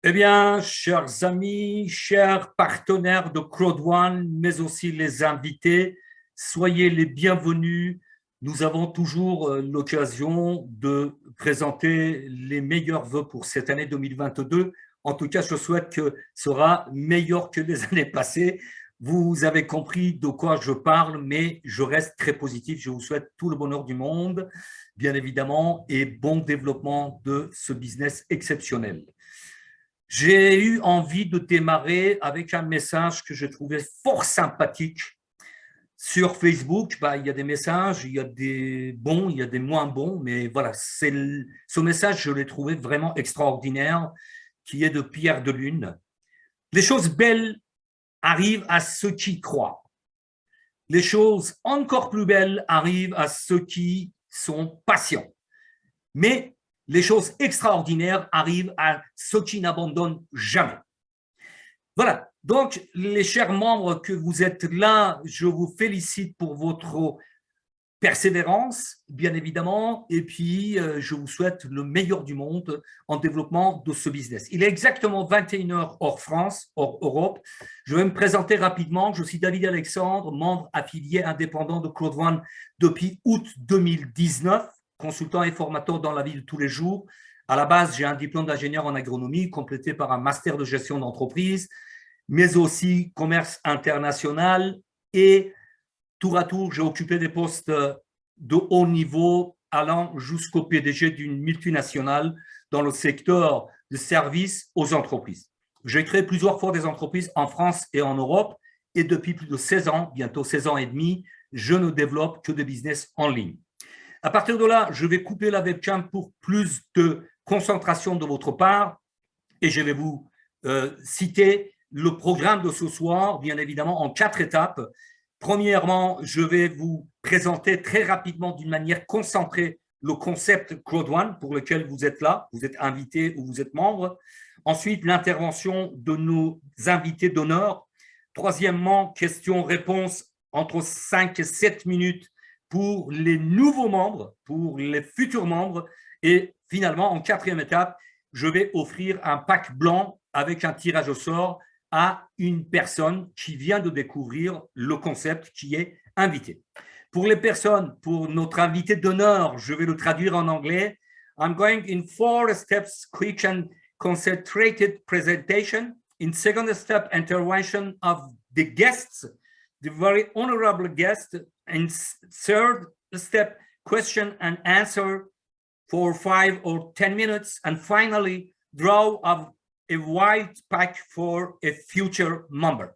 Eh bien, chers amis, chers partenaires de Crowd1, mais aussi les invités, soyez les bienvenus. Nous avons toujours l'occasion de présenter les meilleurs vœux pour cette année 2022. En tout cas, je souhaite que ce sera meilleur que les années passées. Vous avez compris de quoi je parle, mais je reste très positif. Je vous souhaite tout le bonheur du monde, bien évidemment, et bon développement de ce business exceptionnel. J'ai eu envie de démarrer avec un message que je trouvais fort sympathique sur Facebook. Il y a des messages, il y a des bons, il y a des moins bons, mais voilà, ce message, je l'ai trouvé vraiment extraordinaire, qui est de Pierre de Lune. Les choses belles arrivent à ceux qui croient. Les choses encore plus belles arrivent à ceux qui sont patients. Mais les choses extraordinaires arrivent à ceux qui n'abandonnent jamais. Voilà, donc les chers membres que vous êtes là, je vous félicite pour votre persévérance, bien évidemment, et puis je vous souhaite le meilleur du monde en développement de ce business. Il est exactement 21h hors France, hors Europe. Je vais me présenter rapidement. Je suis David Alexandre, membre affilié indépendant de Crowd1 depuis août 2019. Consultant et formateur dans la vie de tous les jours. À la base, j'ai un diplôme d'ingénieur en agronomie complété par un master de gestion d'entreprise, mais aussi commerce international et tour à tour, j'ai occupé des postes de haut niveau allant jusqu'au PDG d'une multinationale dans le secteur de services aux entreprises. J'ai créé plusieurs fois des entreprises en France et en Europe et depuis plus de 16 ans, bientôt 16 ans et demi, je ne développe que des business en ligne. À partir de là, je vais couper la webcam pour plus de concentration de votre part et je vais vous citer le programme de ce soir, bien évidemment, en 4 étapes. Premièrement, je vais vous présenter très rapidement, d'une manière concentrée, le concept Crowd1 pour lequel vous êtes là, vous êtes invité ou vous êtes membre. Ensuite, l'intervention de nos invités d'honneur. Troisièmement, questions-réponses entre 5 et 7 minutes pour les nouveaux membres, pour les futurs membres. Et finalement, en 4e étape, je vais offrir un pack blanc avec un tirage au sort à une personne qui vient de découvrir le concept, qui est invité. Pour les personnes, pour notre invité d'honneur, je vais le traduire en anglais. I'm going in 4 steps, quick and concentrated presentation. In second step, intervention of the guests, the very honorable guest. In third step, question and answer for 5 or 10 minutes. And finally, draw of a white pack for a future member.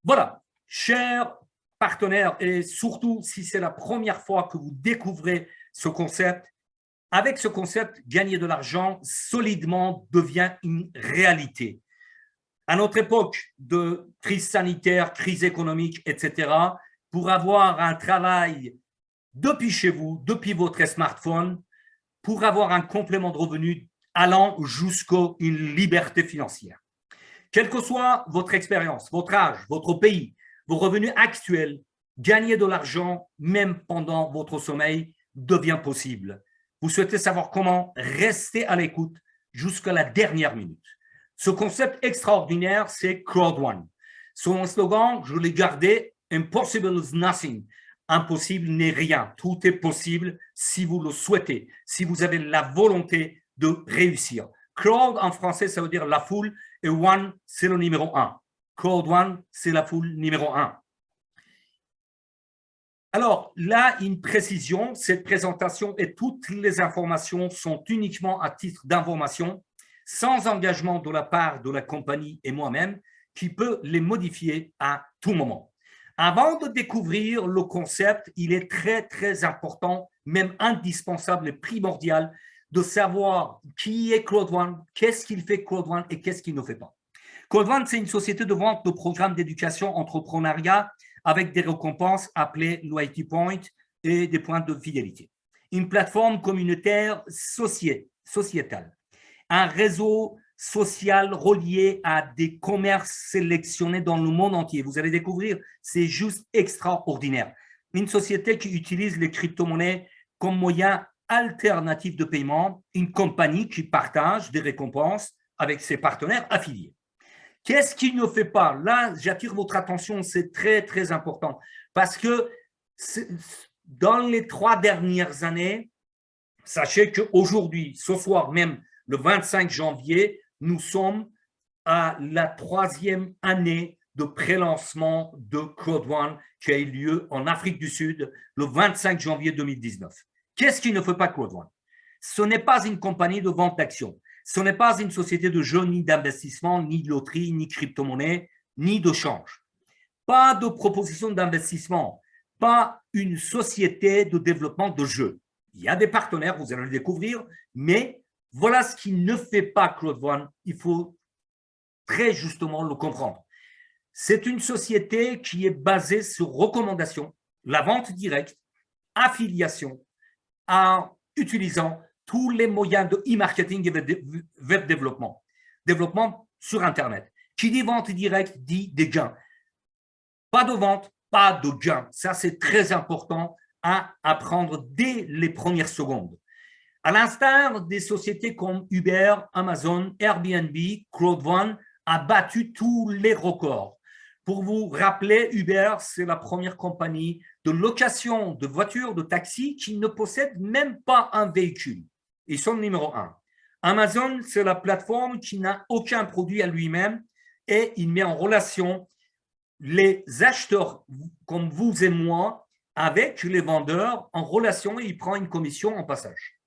Voilà, chers partenaires, et surtout si c'est la première fois que vous découvrez ce concept, avec ce concept, gagner de l'argent solidement devient une réalité. À notre époque de crise sanitaire, crise économique, etc., pour avoir un travail depuis chez vous, depuis votre smartphone, pour avoir un complément de revenu allant jusqu'à une liberté financière. Quelle que soit votre expérience, votre âge, votre pays, vos revenus actuels, gagner de l'argent, même pendant votre sommeil, devient possible. Vous souhaitez savoir comment? Restez à l'écoute jusqu'à la dernière minute. Ce concept extraordinaire, c'est Crowd1. Son slogan, je l'ai gardé, Impossible is nothing. Impossible n'est rien. Tout est possible si vous le souhaitez, si vous avez la volonté de réussir. Crowd en français, ça veut dire la foule, et one, c'est le numéro 1. Crowd1, c'est la foule numéro 1. Alors, là, une précision, cette présentation et toutes les informations sont uniquement à titre d'information, sans engagement de la part de la compagnie et moi-même, qui peut les modifier à tout moment. Avant de découvrir le concept, il est très, très important, même indispensable et primordial, de savoir qui est Crowd1, qu'est-ce qu'il fait Crowd1 et qu'est-ce qu'il ne fait pas. Crowd1, c'est une société de vente de programmes d'éducation entrepreneuriat avec des récompenses appelées Loyalty Point et des points de fidélité. Une plateforme communautaire sociétale, un réseau social relié à des commerces sélectionnés dans le monde entier. Vous allez découvrir, c'est juste extraordinaire. Une société qui utilise les crypto-monnaies comme moyen alternatif de paiement, une compagnie qui partage des récompenses avec ses partenaires affiliés. Qu'est-ce qu'il ne fait pas? Là, j'attire votre attention, c'est très, très important. Parce que dans les 3 dernières années, sachez qu'aujourd'hui, ce soir même, le 25 janvier, nous sommes à la 3e année de pré-lancement de Crowd1 qui a eu lieu en Afrique du Sud le 25 janvier 2019. Qu'est-ce qui ne fait pas Crowd1? Ce n'est pas une compagnie de vente d'actions. Ce n'est pas une société de jeux, ni d'investissement, ni de loterie, ni de crypto-monnaie, ni de change. Pas de proposition d'investissement, pas une société de développement de jeux. Il y a des partenaires, vous allez le découvrir, mais voilà ce qui ne fait pas Crowd1. Il faut très justement le comprendre. C'est une société qui est basée sur recommandation, la vente directe, affiliation, en utilisant tous les moyens de e-marketing et web développement. Développement sur Internet. Qui dit vente directe dit des gains. Pas de vente, pas de gains. Ça, c'est très important à apprendre dès les premières secondes. À l'instar des sociétés comme Uber, Amazon, Airbnb, Crowd1 a battu tous les records. Pour vous rappeler, Uber, c'est la première compagnie de location de voitures, de taxis qui ne possède même pas un véhicule. Ils sont le numéro 1. Amazon, c'est la plateforme qui n'a aucun produit à lui-même et il met en relation les acheteurs comme vous et moi avec les vendeurs en relation et il prend une commission en passage.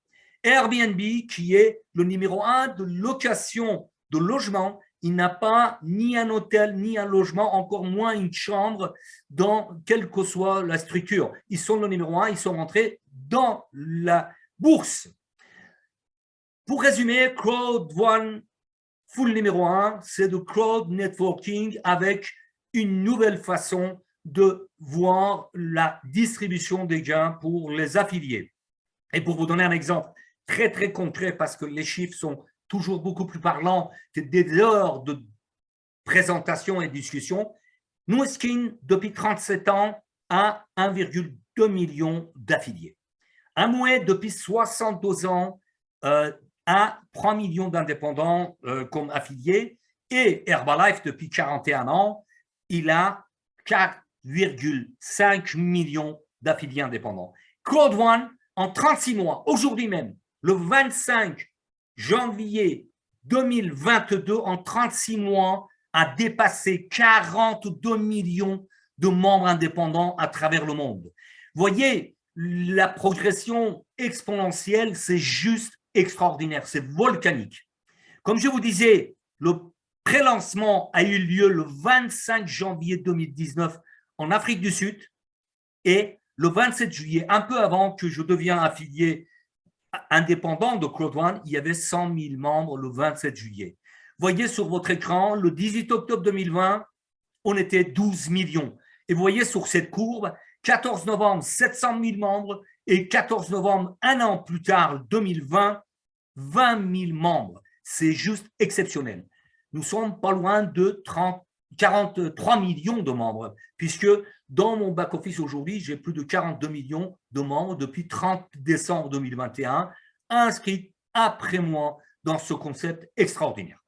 Airbnb, qui est le numéro 1 de location de logement, il n'a pas ni un hôtel, ni un logement, encore moins une chambre dans quelle que soit la structure. Ils sont le numéro 1, ils sont rentrés dans la bourse. Pour résumer, Crowd1, full numéro 1, c'est de crowd networking avec une nouvelle façon de voir la distribution des gains pour les affiliés. Et pour vous donner un exemple très, très concret, parce que les chiffres sont toujours beaucoup plus parlants que des heures de présentation et discussion, Nu Skin, depuis 37 ans, a 1,2 million d'affiliés. Amway, depuis 62 ans, a 3 millions d'indépendants comme affiliés. Et Herbalife, depuis 41 ans, il a 4,5 millions d'affiliés indépendants. Crowd1, en 36 mois, aujourd'hui même, le 25 janvier 2022, en 36 mois, a dépassé 42 millions de membres indépendants à travers le monde. Voyez, la progression exponentielle, c'est juste extraordinaire, c'est volcanique. Comme je vous disais, le pré-lancement a eu lieu le 25 janvier 2019 en Afrique du Sud et le 27 juillet, un peu avant que je devienne affilié indépendant de Crowd1, il y avait 100 000 membres le 27 juillet. Voyez sur votre écran, le 18 octobre 2020, on était 12 millions. Et vous voyez sur cette courbe, 14 novembre, 700 000 membres et 14 novembre, un an plus tard, 2020, 20 000 membres. C'est juste exceptionnel. Nous sommes pas loin de 43 millions de membres, puisque dans mon back-office aujourd'hui, j'ai plus de 42 millions de membres depuis 30 décembre 2021, inscrits après moi dans ce concept extraordinaire.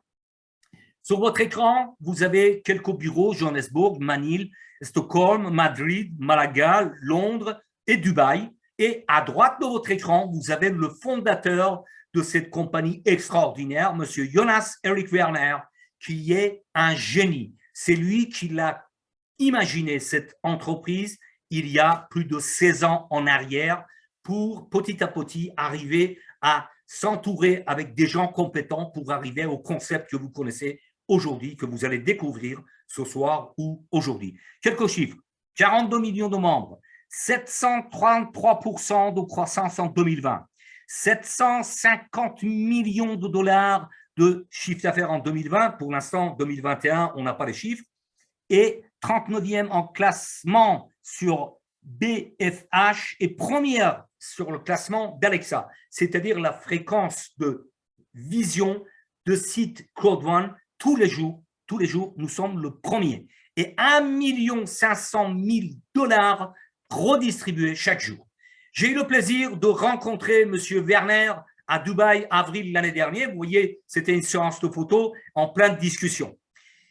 Sur votre écran, vous avez quelques bureaux, Johannesburg, Manille, Stockholm, Madrid, Malaga, Londres et Dubaï. Et à droite de votre écran, vous avez le fondateur de cette compagnie extraordinaire, M. Jonas Erik Werner, qui est un génie. C'est lui qui l'a imaginé, cette entreprise, il y a plus de 16 ans en arrière, pour petit à petit arriver à s'entourer avec des gens compétents pour arriver au concept que vous connaissez aujourd'hui, que vous allez découvrir ce soir ou aujourd'hui. Quelques chiffres, 42 millions de membres, 733% de croissance en 2020, 750 millions de dollars de chiffre d'affaires en 2020. Pour l'instant, 2021, on n'a pas les chiffres. Et 39e en classement sur BFH et première sur le classement d'Alexa, c'est-à-dire la fréquence de vision de site Crowd1 tous les jours, nous sommes le premier. Et 1 500 000 dollars redistribués chaque jour. J'ai eu le plaisir de rencontrer M. Werner à Dubaï, avril l'année dernière. Vous voyez, c'était une séance de photos en pleine discussion.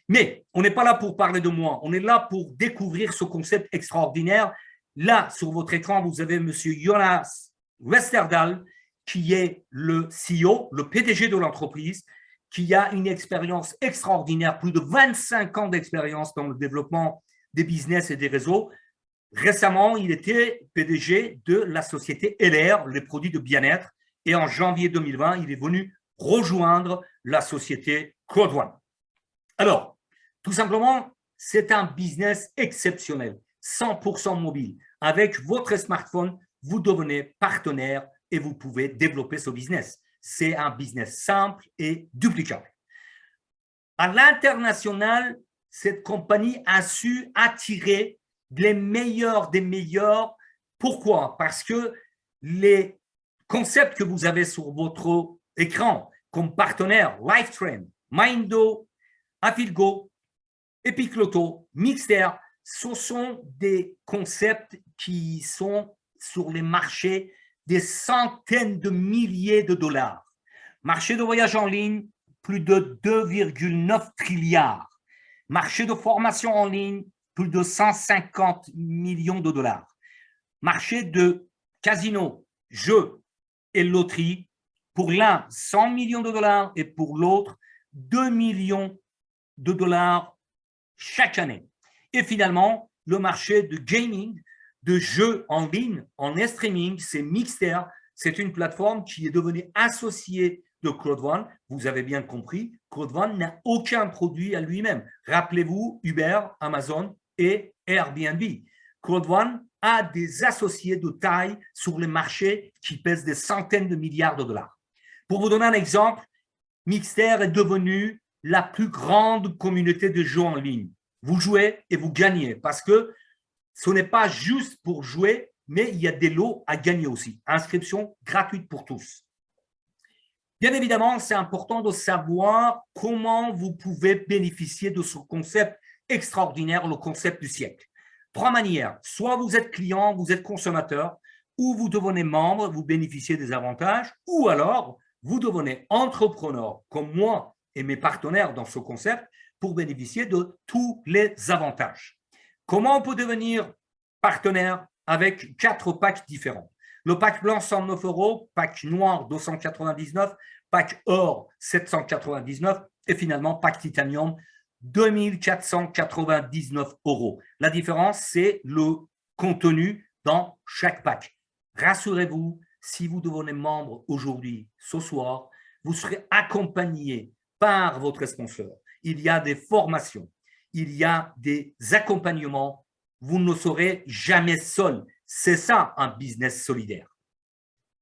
Mais on n'est pas là pour parler de moi, on est là pour découvrir ce concept extraordinaire. Là, sur votre écran, vous avez M. Jonas Westerdahl, qui est le CEO, le PDG de l'entreprise, qui a une expérience extraordinaire, plus de 25 ans d'expérience dans le développement des business et des réseaux. Récemment, il était PDG de la société LR, les produits de bien-être, et en janvier 2020, il est venu rejoindre la société Crowd1. Alors, tout simplement, c'est un business exceptionnel, 100% mobile. Avec votre smartphone, vous devenez partenaire et vous pouvez développer ce business. C'est un business simple et duplicable. À l'international, cette compagnie a su attirer les meilleurs des meilleurs. Pourquoi? Parce que les concepts que vous avez sur votre écran comme partenaires, Lifetrain, Mindo, Afilgo, Epicloto, Mixter, ce sont des concepts qui sont sur les marchés des centaines de milliers de dollars. Marché de voyage en ligne, plus de 2,9 trilliards. Marché de formation en ligne, plus de 150 millions de dollars. Marché de casino, jeux et loterie, pour l'un 100 millions de dollars et pour l'autre 2 millions de dollars chaque année. Et finalement, le marché de gaming, de jeux en ligne, en streaming, c'est Mixter. C'est une plateforme qui est devenue associée de Crowd1. Vous avez bien compris, Crowd1 n'a aucun produit à lui-même. Rappelez-vous, Uber, Amazon et Airbnb. Crowd1 a des associés de taille sur les marchés qui pèsent des centaines de milliards de dollars. Pour vous donner un exemple, Mixter est devenu la plus grande communauté de jeux en ligne. Vous jouez et vous gagnez parce que ce n'est pas juste pour jouer, mais il y a des lots à gagner aussi. Inscription gratuite pour tous. Bien évidemment, c'est important de savoir comment vous pouvez bénéficier de ce concept extraordinaire, le concept du siècle. 3 manières. Soit vous êtes client, vous êtes consommateur, ou vous devenez membre, vous bénéficiez des avantages, ou alors vous devenez entrepreneur, comme moi et mes partenaires dans ce concept, pour bénéficier de tous les avantages. Comment on peut devenir partenaire avec 4 packs différents? Le pack blanc, 109 €, pack noir, 299, pack or, 799 et finalement pack titanium, 2499 €. La différence, c'est le contenu dans chaque pack. Rassurez-vous, si vous devenez membre aujourd'hui, ce soir, vous serez accompagné par votre sponsor. Il y a des formations, il y a des accompagnements. Vous ne serez jamais seul. C'est ça un business solidaire.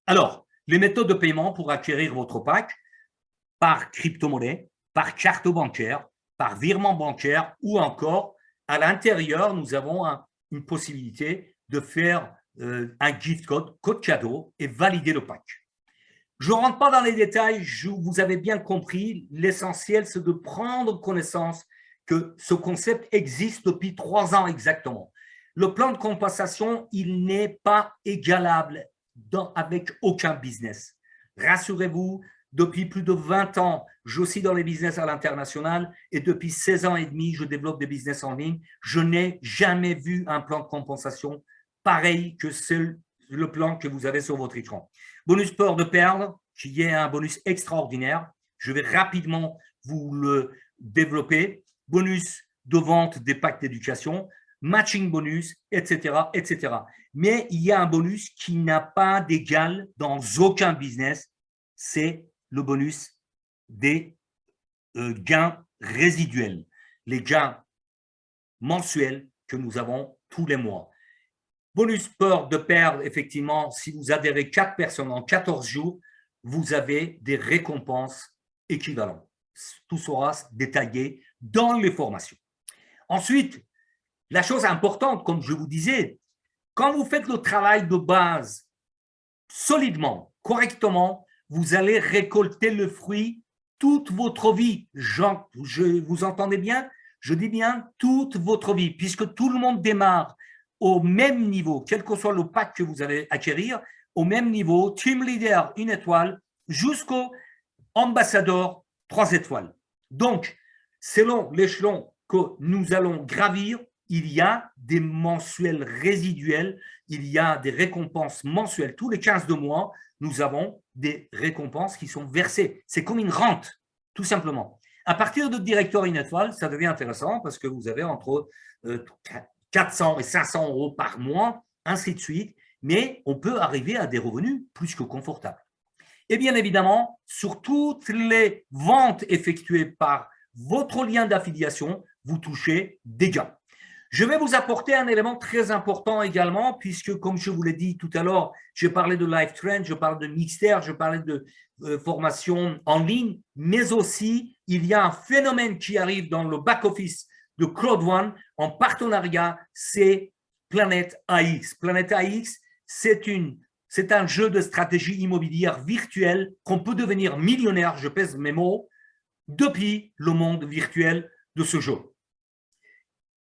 Alors, les méthodes de paiement pour acquérir votre pack, par crypto-monnaie, par carte bancaire, par virement bancaire ou encore, à l'intérieur, nous avons une possibilité de faire un gift code, code cadeau et valider le pack. Je ne rentre pas dans les détails, vous avez bien compris, l'essentiel c'est de prendre connaissance que ce concept existe depuis 3 ans exactement. Le plan de compensation, il n'est pas égalable avec aucun business. Rassurez-vous, depuis plus de 20 ans, je suis dans les business à l'international et depuis 16 ans et demi, je développe des business en ligne. Je n'ai jamais vu un plan de compensation pareil que le plan que vous avez sur votre écran. Bonus peur de perdre, qui est un bonus extraordinaire. Je vais rapidement vous le développer. Bonus de vente des packs d'éducation, matching bonus, etc., etc. Mais il y a un bonus qui n'a pas d'égal dans aucun business, c'est le bonus des gains résiduels, les gains mensuels que nous avons tous les mois. Bonus peur de perdre, effectivement, si vous adhérez 4 personnes en 14 jours, vous avez des récompenses équivalentes. Tout sera détaillé dans les formations. Ensuite, la chose importante, comme je vous disais, quand vous faites le travail de base solidement, correctement, vous allez récolter le fruit toute votre vie. Vous entendez bien? Je dis bien toute votre vie, puisque tout le monde démarre au même niveau, quel que soit le pack que vous allez acquérir, au même niveau, team leader, 1 étoile, jusqu'au ambassadeur 3 étoiles. Donc, selon l'échelon que nous allons gravir, il y a des mensuels résiduels, il y a des récompenses mensuelles. Tous les 15 de mois, nous avons des récompenses qui sont versées. C'est comme une rente, tout simplement. À partir de directeur une étoile, ça devient intéressant parce que vous avez entre 400 et 500 euros par mois, ainsi de suite, mais on peut arriver à des revenus plus que confortables. Et bien évidemment, sur toutes les ventes effectuées par votre lien d'affiliation, vous touchez des gains. Je vais vous apporter un élément très important également, puisque comme je vous l'ai dit tout à l'heure, j'ai parlé de LiveTrend, je parle de Mixter, je parlais de formation en ligne, mais aussi il y a un phénomène qui arrive dans le back-office de Crowd1 en partenariat, c'est Planète AX. Planète AX, c'est un jeu de stratégie immobilière virtuelle qu'on peut devenir millionnaire, je pèse mes mots, depuis le monde virtuel de ce jeu.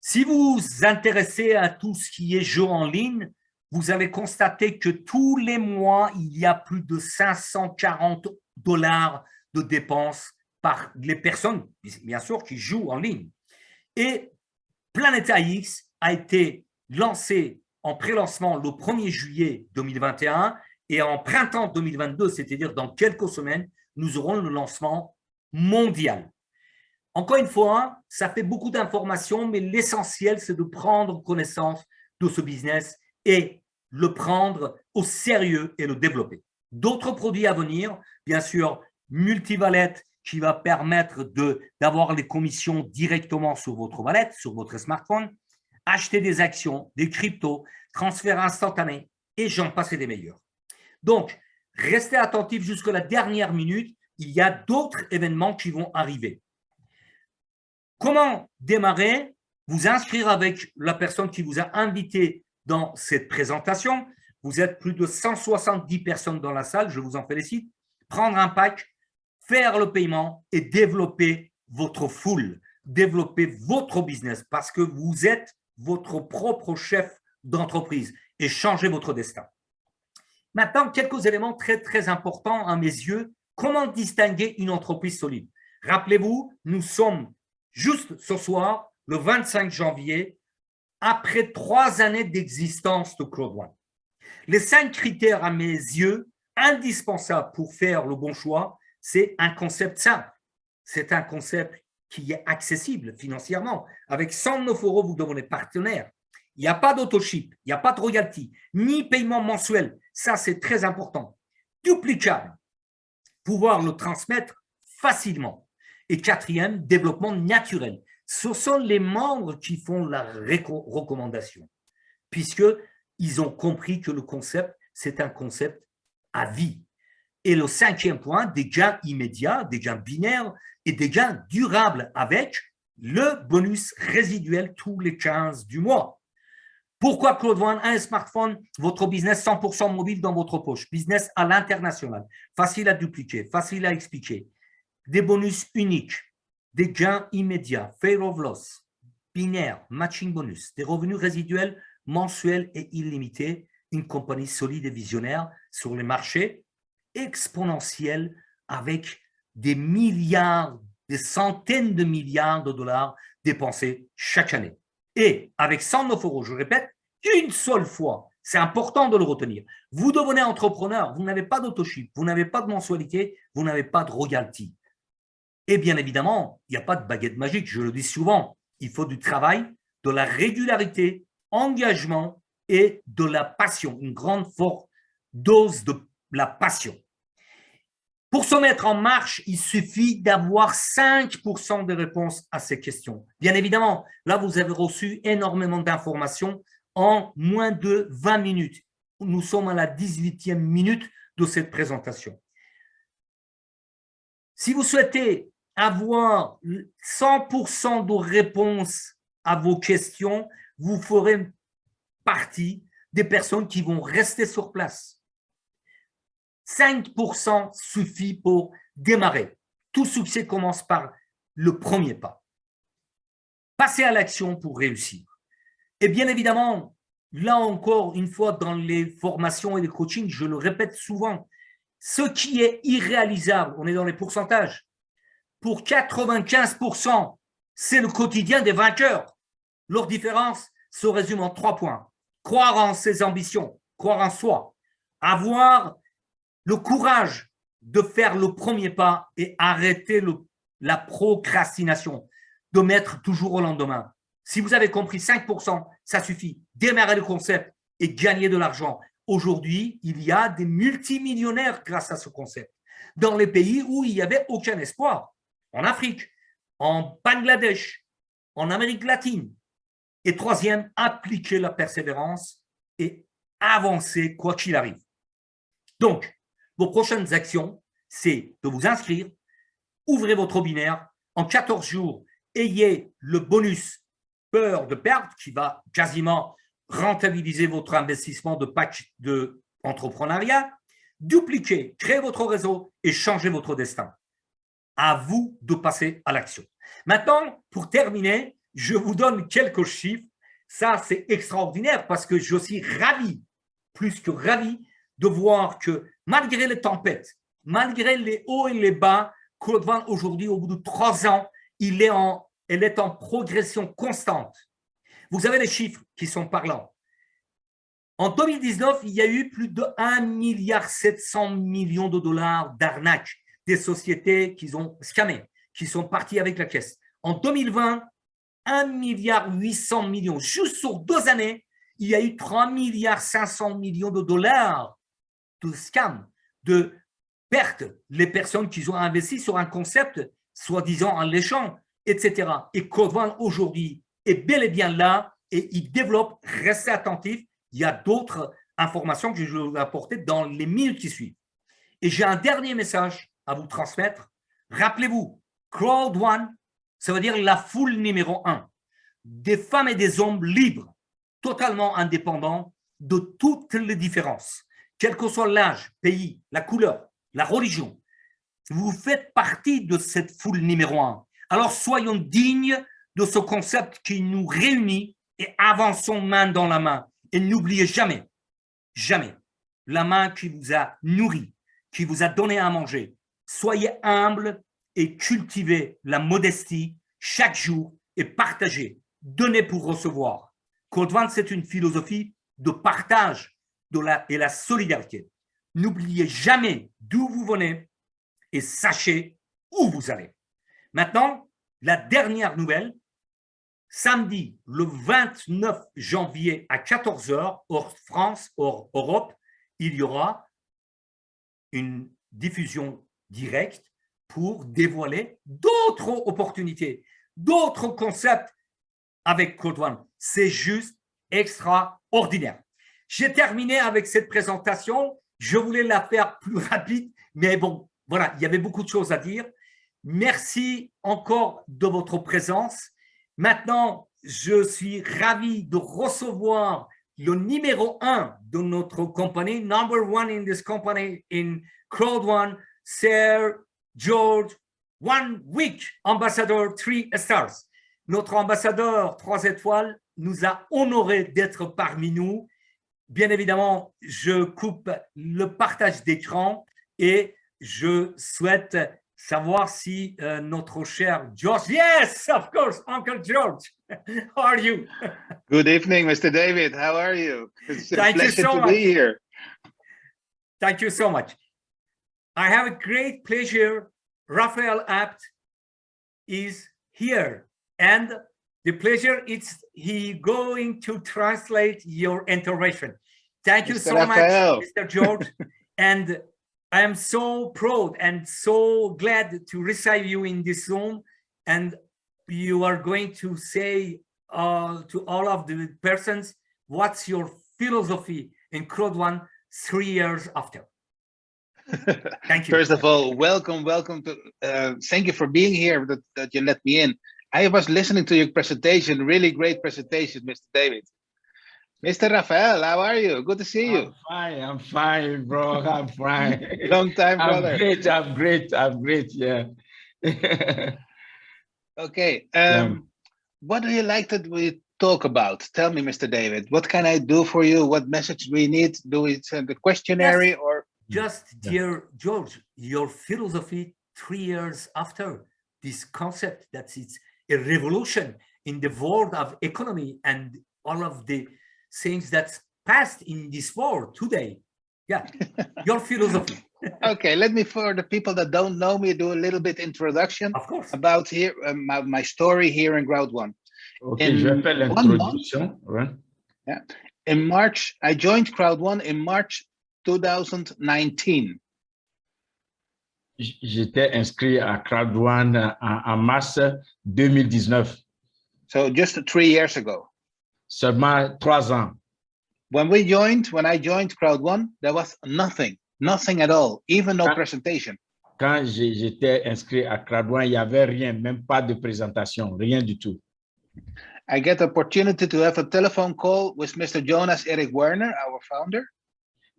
Si vous vous intéressez à tout ce qui est jeu en ligne, vous allez constater que tous les mois, il y a plus de 540 $ de dépenses par les personnes, bien sûr, qui jouent en ligne. Et Planète AX a été lancé en pré-lancement le 1er juillet 2021 et en printemps 2022, c'est-à-dire dans quelques semaines, nous aurons le lancement mondial. Encore une fois, ça fait beaucoup d'informations, mais l'essentiel, c'est de prendre connaissance de ce business et le prendre au sérieux et le développer. D'autres produits à venir, bien sûr, Multivalet qui va permettre d'avoir les commissions directement sur votre wallet, sur votre smartphone, acheter des actions, des cryptos, transfert instantané et j'en passe et des meilleurs. Donc, restez attentifs jusqu'à la dernière minute, il y a d'autres événements qui vont arriver. Comment démarrer? Vous inscrire avec la personne qui vous a invité dans cette présentation. Vous êtes plus de 170 personnes dans la salle, je vous en félicite. Prendre un pack, faire le paiement et développer votre foule, développer votre business parce que vous êtes votre propre chef d'entreprise et changer votre destin. Maintenant, quelques éléments très, très importants à mes yeux. Comment distinguer une entreprise solide? Rappelez-vous, nous sommes juste ce soir, le 25 janvier, après 3 années d'existence de Crowd1. Les 5 critères à mes yeux indispensables pour faire le bon choix, c'est un concept simple. C'est un concept qui est accessible financièrement. Avec 109 €, vous devenez partenaire. Il n'y a pas d'autoship, il n'y a pas de royalty, ni paiement mensuel. Ça, c'est très important. Duplicable, pouvoir le transmettre facilement. Et quatrième, développement naturel. Ce sont les membres qui font la recommandation, puisqu'ils ont compris que le concept, c'est un concept à vie. Et le 5e point, des gains immédiats, des gains binaires et des gains durables avec le bonus résiduel tous les 15 du mois. Pourquoi Crowd1? Un smartphone, votre business 100% mobile dans votre poche, business à l'international, facile à dupliquer, facile à expliquer, des bonus uniques, des gains immédiats, fear of loss, binaire, matching bonus, des revenus résiduels mensuels et illimités, une compagnie solide et visionnaire sur les marchés, exponentielle avec des milliards, des centaines de milliards de $ dépensés chaque année. Et avec 109 €, je répète, une seule fois, c'est important de le retenir. Vous devenez entrepreneur, vous n'avez pas d'autoship, vous n'avez pas de mensualité, vous n'avez pas de royalty. Et bien évidemment, il n'y a pas de baguette magique, je le dis souvent, il faut du travail, de la régularité, engagement et de la passion, une grande forte dose de la passion. Pour se mettre en marche, il suffit d'avoir 5% de réponses à ces questions. Bien évidemment, là, vous avez reçu énormément d'informations en moins de 20 minutes. Nous sommes à la 18e minute de cette présentation. Si vous souhaitez avoir 100% de réponses à vos questions, vous ferez partie des personnes qui vont rester sur place. 5% suffit pour démarrer. Tout succès commence par le premier pas. Passez à l'action pour réussir. Et bien évidemment, là encore, une fois dans les formations et les coachings, je le répète souvent, Ce qui est irréalisable, on est dans les pourcentages, pour 95%, c'est le quotidien des vainqueurs. Leur différence se résume en 3 points. Croire en ses ambitions, croire en soi, avoir le courage de faire le premier pas et arrêter la procrastination, de mettre toujours au lendemain. Si vous avez compris 5%, ça suffit. Démarrer le concept et gagner de l'argent. Aujourd'hui, il y a des multimillionnaires grâce à ce concept. Dans les pays où il n'y avait aucun espoir. En Afrique, en Bangladesh, en Amérique latine. Et troisième, appliquer la persévérance et avancer quoi qu'il arrive. Donc, vos prochaines actions, c'est de vous inscrire, ouvrez votre webinaire, en 14 jours, ayez le bonus peur de perdre qui va quasiment rentabiliser votre investissement de patch de entrepreneuriat, dupliquez, créez votre réseau et changez votre destin. À vous de passer à l'action. Maintenant, pour terminer, je vous donne quelques chiffres. Ça, c'est extraordinaire parce que je suis ravi, plus que ravi, de voir que malgré les tempêtes, malgré les hauts et les bas, Claude Van, aujourd'hui, au bout de 3 ans, elle est en progression constante. Vous avez les chiffres qui sont parlants. En 2019, il y a eu plus de 1,7 milliard de dollars d'arnaques des sociétés qui ont scammé, qui sont parties avec la caisse. En 2020, 1,8 milliard. Juste sur 2 années, il y a eu 3,5 milliards de dollars de scam, de pertes. Les personnes qui ont investi sur un concept, soi-disant alléchant, etc. Et Claude Van, aujourd'hui, est bel et bien là et il développe. Restez attentifs. Il y a d'autres informations que je vais vous apporter dans les minutes qui suivent. Et j'ai un dernier message à vous transmettre. Rappelez-vous, Crowd One, ça veut dire la foule numéro 1. Des femmes et des hommes libres, totalement indépendants de toutes les différences, quel que soit l'âge, pays, la couleur, la religion. Vous faites partie de cette foule numéro 1. Alors soyons dignes de ce concept qui nous réunit et avançons main dans la main. Et n'oubliez jamais, jamais, la main qui vous a nourri, qui vous a donné à manger. Soyez humble et cultivez la modestie chaque jour et partagez. Donnez pour recevoir. Claude Van, c'est une philosophie de partage et la solidarité. N'oubliez jamais d'où vous venez et sachez où vous allez. Maintenant, la dernière nouvelle. Samedi, le 29 janvier à 14h, hors France, hors Europe, il y aura une diffusion directe pour dévoiler d'autres opportunités, d'autres concepts avec Claude Van. C'est juste extraordinaire. J'ai terminé avec cette présentation. Je voulais la faire plus rapide, mais bon, voilà, il y avait beaucoup de choses à dire. Merci encore de votre présence. Maintenant, je suis ravi de recevoir le numéro 1 de notre compagnie, number 1 in this company in Crowd One, Sir George 1 Week, ambassadeur 3 stars. Notre ambassadeur 3 étoiles nous a honoré d'être parmi nous. Bien évidemment, je coupe le partage d'écran et je souhaite savoir si notre cher George… Yes, of course, Uncle George. How are you? Good evening, Mr. David. How are you? It's a Thank you pleasure so to much. be here. Thank you so much. I have a great pleasure. Raphael Abt is here, and the pleasure is he going to translate your intervention. Thank you Mr. so Raphael. much, Mr. George. And I am so proud and so glad to receive you in this room. And you are going to say to all of the persons, what's your philosophy in Crowd One 3 years after? Thank you. First of all, welcome to, thank you for being here, that you let me in. I was listening to your presentation, really great presentation, Mr. David. Mr. Raphael, how are you? Good to see you. I'm fine, bro. I'm fine. Long time, brother. I'm great, yeah. Okay, what do you like that we talk about? Tell me, Mr. David, what can I do for you? What message we need? Do we send a questionnaire or? Just, dear George, your philosophy 3 years after this concept that it's a revolution in the world of economy and all of the things that's passed in this world today. Yeah, your philosophy. Okay, let me, for the people that don't know me, do a little bit introduction Of course. about here my story here in Crowd One. Ok, In je vais faire 1 month, l'introduction. Ouais. in March, I joined Crowd One in March 2019. J'étais inscrit à Crowd One en mars 2019, So just 3 years ago. seulement 3 ans. When I joined Crowd One, there was nothing at all, even no presentation. Quand j'étais inscrit à Crowd One, il n'y avait rien, même pas de présentation, rien du tout. I get the opportunity to have a telephone call with Mr. Jonas Erik Werner, our founder.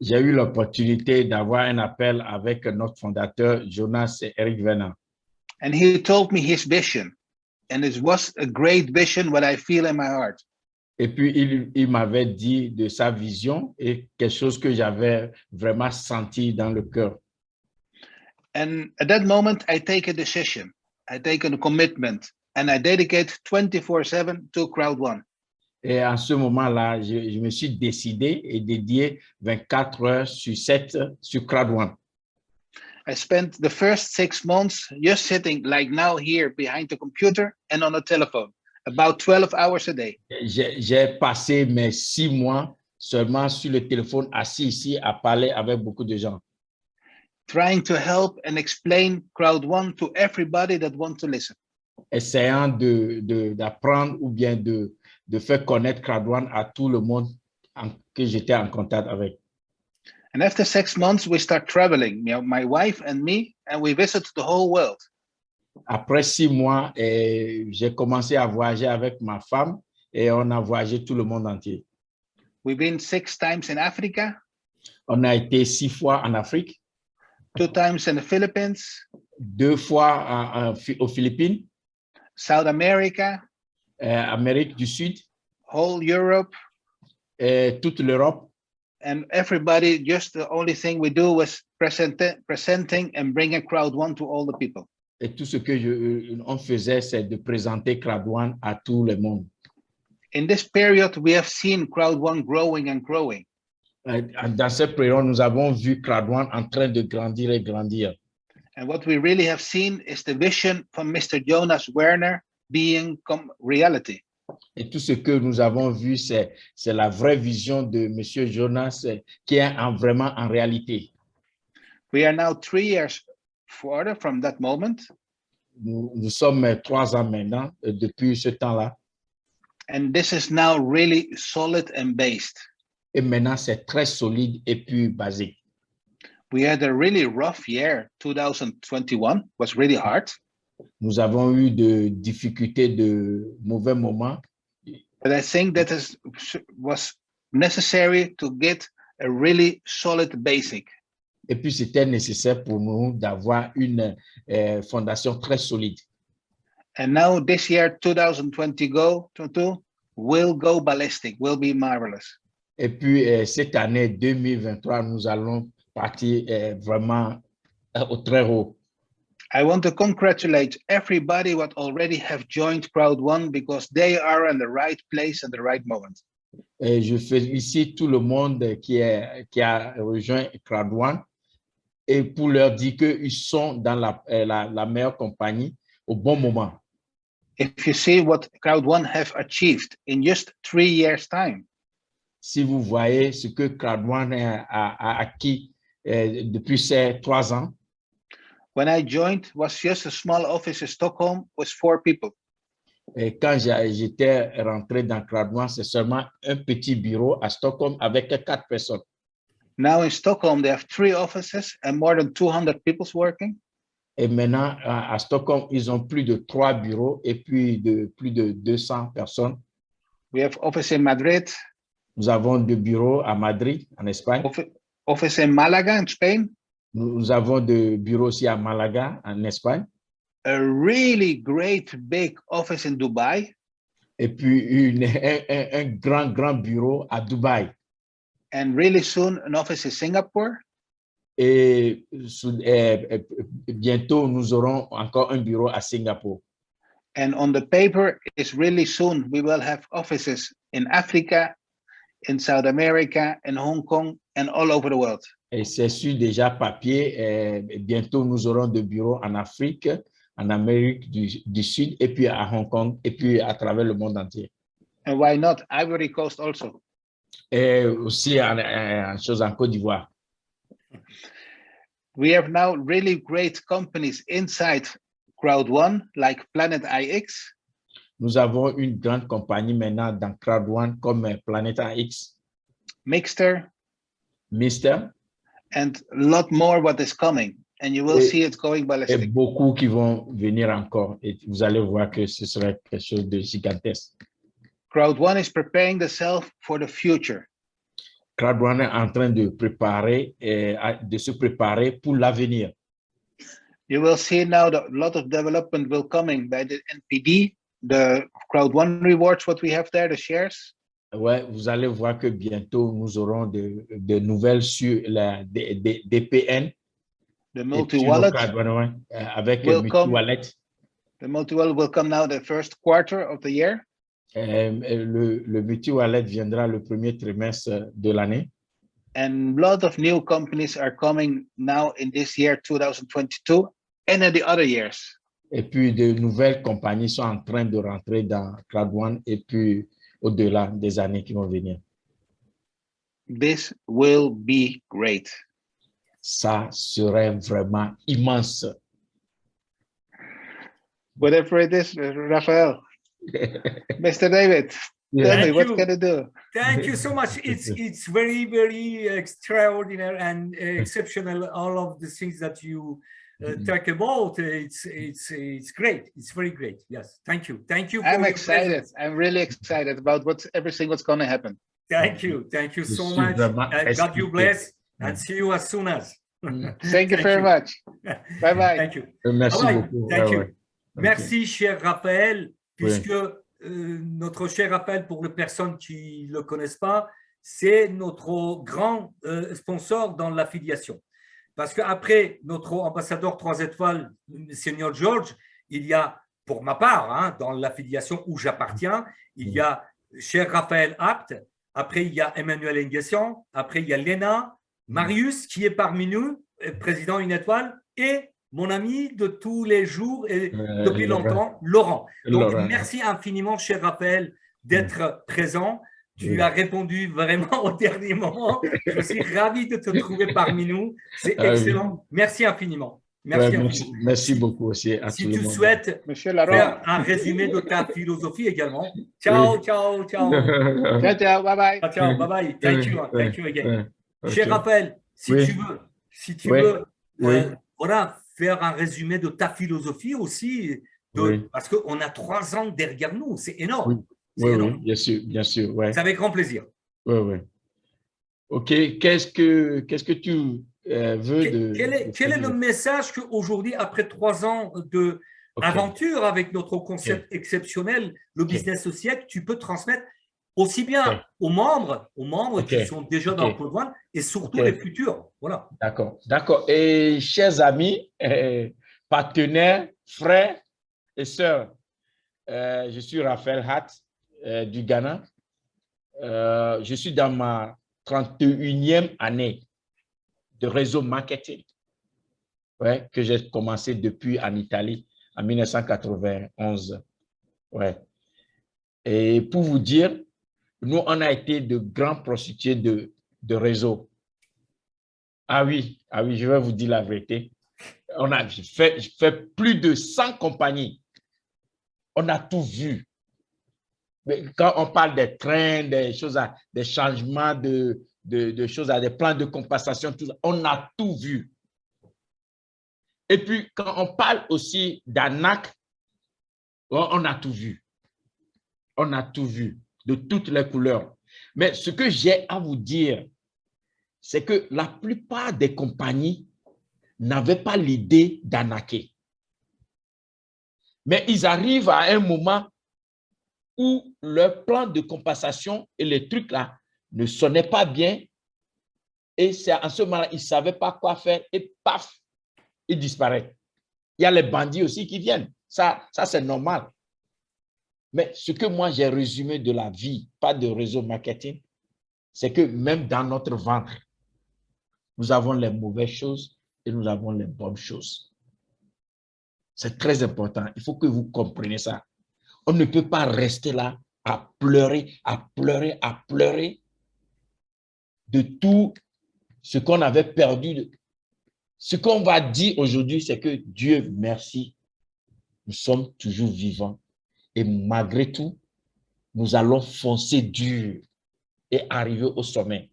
J'ai eu l'opportunité d'avoir un appel avec notre fondateur, Jonas Erik Werner. And he told me his vision. And it was a great vision, what I feel in my heart. Et puis, il m'avait dit de sa vision et quelque chose que j'avais vraiment senti dans le cœur. And at that moment, I take a decision. I take a commitment. And I dedicate 24/7 to Crowd One. Et en ce moment-là, je me suis décidé et dédié 24 heures sur 7 sur Crowd One. I spent the first 6 months just sitting like now here behind the computer and on a telephone, about 12 hours a day. J'ai passé mes 6 mois seulement sur le téléphone, assis ici à parler avec beaucoup de gens. Trying to help and explain Crowd One to everybody that wants to listen. Essayant d'apprendre ou bien de faire connaître Crowd One à tout le monde que j'étais en contact avec. And after 6 months, we start traveling, my wife and me, and we visit the whole world. Après 6 mois, j'ai commencé à voyager avec ma femme et on a voyagé tout le monde entier. We've been 6 times in Africa. On a été 6 fois en Afrique. 2 times in the Philippines. 2 fois aux Philippines. South America. Amérique du Sud. Whole Europe. Toute l'Europe. And everybody, just the only thing we do was presenting and bringing Crowd One to all the people. Et tout ce que on faisait, c'est de présenter Crowd One à tout le monde. In this period, we have seen Crowd One growing and growing. Dans cette période, nous avons vu Crowd One en train de grandir et grandir. And what we really have seen is the vision from Mr. Jonas Werner being reality. Et tout ce que nous avons vu, c'est la vraie vision de Monsieur Jonas qui est vraiment en réalité. We are now 3 years further from that moment. Nous sommes 3 ans maintenant depuis ce temps-là. And this is now really solid and based. Et maintenant, c'est très solide et puis basique. We had a really rough year. 2021 was really hard. Nous avons eu de difficultés, de mauvais moments. But I think that was necessary to get a really solid basic. Et puis, c'était nécessaire pour nous d'avoir une fondation très solide. And now this year, 2022, will go ballistic, will be marvelous. Et puis, cette année 2023, nous allons partir vraiment au très haut. I want to congratulate everybody what already have joined Crowd One because they are in the right place at the right moment. Et je félicite tout le monde qui a rejoint Crowd One et pour leur dire qu'ils sont dans la meilleure compagnie au bon moment. If you see what Crowd One have achieved in just 3 years' time. Si vous voyez ce que Crowd One a acquis depuis ces 3 ans. When I joined, was just a small office in Stockholm with 4 people. Et quand j'étais rentré dans Crowd One, c'est seulement un petit bureau à Stockholm avec 4 personnes. Now in Stockholm, they have 3 offices and more than 200 people working. Et maintenant, à Stockholm, ils ont plus de 3 bureaux et puis plus de 200 personnes. We have office in Madrid. Nous avons 2 bureaux à Madrid, en Espagne. Office in Malaga, in Spain. Nous avons 2 bureaux aussi à Malaga, en Espagne. A really great big office in Dubai. Et puis un grand bureau à Dubaï. And really soon an office in Singapore. Et bientôt, nous aurons encore un bureau à Singapour. And on the paper is really soon, we will have offices in Africa, in South America, in Hong Kong, and all over the world. Et c'est sur déjà papier. Bientôt, nous aurons des bureaux en Afrique, en Amérique du Sud, et puis à Hong Kong, et puis à travers le monde entier. And why not Ivory Coast also? Et aussi en chose en Côte d'Ivoire. We have now really great companies inside Crowd1, like Planet IX. Nous avons une grande compagnie maintenant dans Crowd1 comme Planet X, Mixter, Mister, and a lot more what is coming. And you will see it going et ballistic. beaucoup qui vont venir encore. Et vous allez voir que ce serait quelque chose de gigantesque. Crowd1 is preparing themselves for the future. Crowd1 est en train de se préparer pour l'avenir. You will see now that a lot of development will coming by the NPD, the Crowd1 rewards, what we have there, the shares. Ouais, vous allez voir que bientôt nous aurons de nouvelles sur la DPN. The multi-wallet avec le multi-wallet. The multi-wallet will come now the first quarter of the year. Le multi-wallet viendra le premier trimestre de l'année. And a lot of new companies are coming now in this year, 2022, and in the other years. Et puis, de nouvelles compagnies sont en train de rentrer dans Crowd1 et puis au-delà des années qui vont venir. This will be great. Ça serait vraiment immense. Whatever it is, Raphael. Mr. David, tell me, what can I do? Thank you so much. It's very, very extraordinary and exceptional. All of the things that you talk about, it's great. It's very great. Yes, thank you. Thank you. I'm excited. I'm really excited about everything what's going to happen. Thank you. Thank you so much. God you bless and see you as soon as. Thank you very much. Bye-bye. Thank you. Merci Bye-bye. beaucoup. Thank you. Ouais. Merci, cher Raphaël, puisque Oui. notre cher Raphaël, pour les personnes qui ne le connaissent pas, c'est notre grand sponsor dans l'affiliation. Parce qu'après notre ambassadeur 3 étoiles, Seigneur George, il y a, pour ma part, dans l'affiliation où j'appartiens, il y a cher Raphaël Apt, après il y a Emmanuel Nguessan, après il y a Léna, Marius qui est parmi nous, président une étoile, et mon ami de tous les jours et depuis longtemps, Laurent. Donc, merci infiniment, cher Raphaël, d'être présent. Tu as répondu vraiment au dernier moment. Je suis ravi de te trouver parmi nous. C'est excellent. Merci infiniment. Merci beaucoup aussi. Si tu souhaites faire un résumé de ta philosophie également. Ciao, ciao, ciao. Ciao, ciao, bye bye. Ciao, bye bye. Thank you again. Cher Raphaël, si tu veux, voilà, faire un résumé de ta philosophie aussi, parce qu'on a 3 ans derrière nous, c'est énorme. Oui, bien sûr. Ouais. C'est avec grand plaisir. Oui. OK, qu'est-ce que tu veux de… Quel est le message qu'aujourd'hui, après 3 ans d'aventure avec notre concept exceptionnel, le business au siècle, tu peux transmettre aussi bien aux membres qui sont déjà dans le programme et surtout les futurs. Voilà. D'accord. Et chers amis, partenaires, frères et sœurs, je suis Raphaël Hatt du Ghana. Je suis dans ma 31e année de réseau marketing que j'ai commencé depuis en Italie en 1991. Et pour vous dire, nous, on a été de grands prostitués de réseau. Ah oui, je vais vous dire la vérité. On a fait plus de 100 compagnies. On a tout vu. Mais quand on parle des trains, des choses, des changements de choses, des plans de compensation, tout ça, on a tout vu. Et puis, quand on parle aussi d'ANAC, on a tout vu. On a tout vu, de toutes les couleurs. Mais ce que j'ai à vous dire, c'est que la plupart des compagnies n'avaient pas l'idée d'arnaquer. Mais ils arrivent à un moment où leur plan de compensation et les trucs là ne sonnaient pas bien Et c'est en ce moment-là, ils ne savaient pas quoi faire et paf, ils disparaissent. Il y a les bandits aussi qui viennent. Ça c'est normal. Mais ce que moi, j'ai résumé de la vie, pas de réseau marketing, c'est que même dans notre ventre, nous avons les mauvaises choses et nous avons les bonnes choses. C'est très important. Il faut que vous compreniez ça. On ne peut pas rester là à pleurer, à pleurer, à pleurer de tout ce qu'on avait perdu. Ce qu'on va dire aujourd'hui, c'est que Dieu merci, nous sommes toujours vivants. Et malgré tout, nous allons foncer dur et arriver au sommet.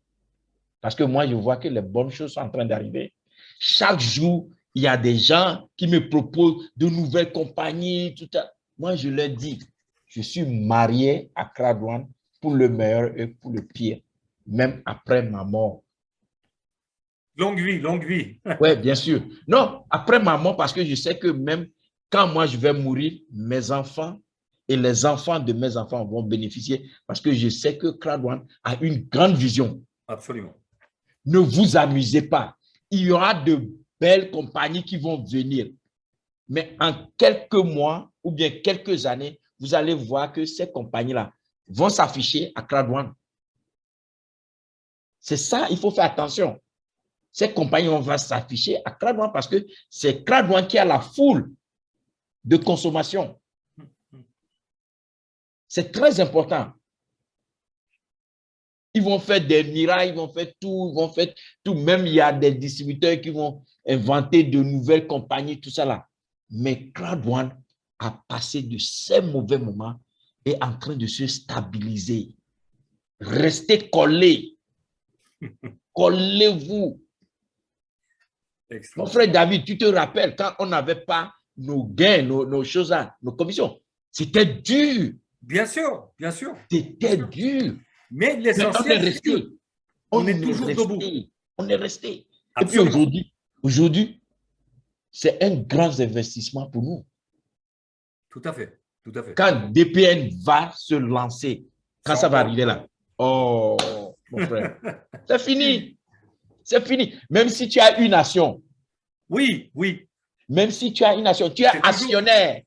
Parce que moi, je vois que les bonnes choses sont en train d'arriver. Chaque jour, il y a des gens qui me proposent de nouvelles compagnies. Tout ça. Moi, je leur dis, je suis marié à Accra Douane pour le meilleur et pour le pire, même après ma mort. Longue vie, longue vie. Oui, bien sûr. Non, après ma mort, parce que je sais que même quand moi je vais mourir, mes enfants et les enfants de mes enfants vont bénéficier parce que je sais que Accra Douane a une grande vision. Absolument. Ne vous amusez pas. Il y aura de belles compagnies qui vont venir. Mais en quelques mois ou bien quelques années, vous allez voir que ces compagnies-là vont s'afficher à Accra Douane. C'est ça, il faut faire attention. Ces compagnies vont s'afficher à Accra Douane parce que c'est Accra Douane qui a la foule de consommation. C'est très important. Ils vont faire des miracles, ils vont faire tout. Même il y a des distributeurs qui vont inventer de nouvelles compagnies, tout ça là. Mais Accra Douane a passé de ces mauvais moments et est en train de se stabiliser. Restez collés. Collez-vous. Mon frère David, tu te rappelles quand on n'avait pas nos gains, nos choses là, nos commissions. C'était dur. Bien sûr, bien sûr. C'était dur. Mais l'essentiel, c'est que on est toujours debout. On est resté. Absolument. Et puis aujourd'hui, c'est un grand investissement pour nous. Tout à fait, tout à fait. Quand DPN va se lancer, quand ça va arriver là, oh, mon frère, c'est fini. C'est fini. Même si tu as une action. Oui, oui. Même si tu as une action, tu es actionnaire.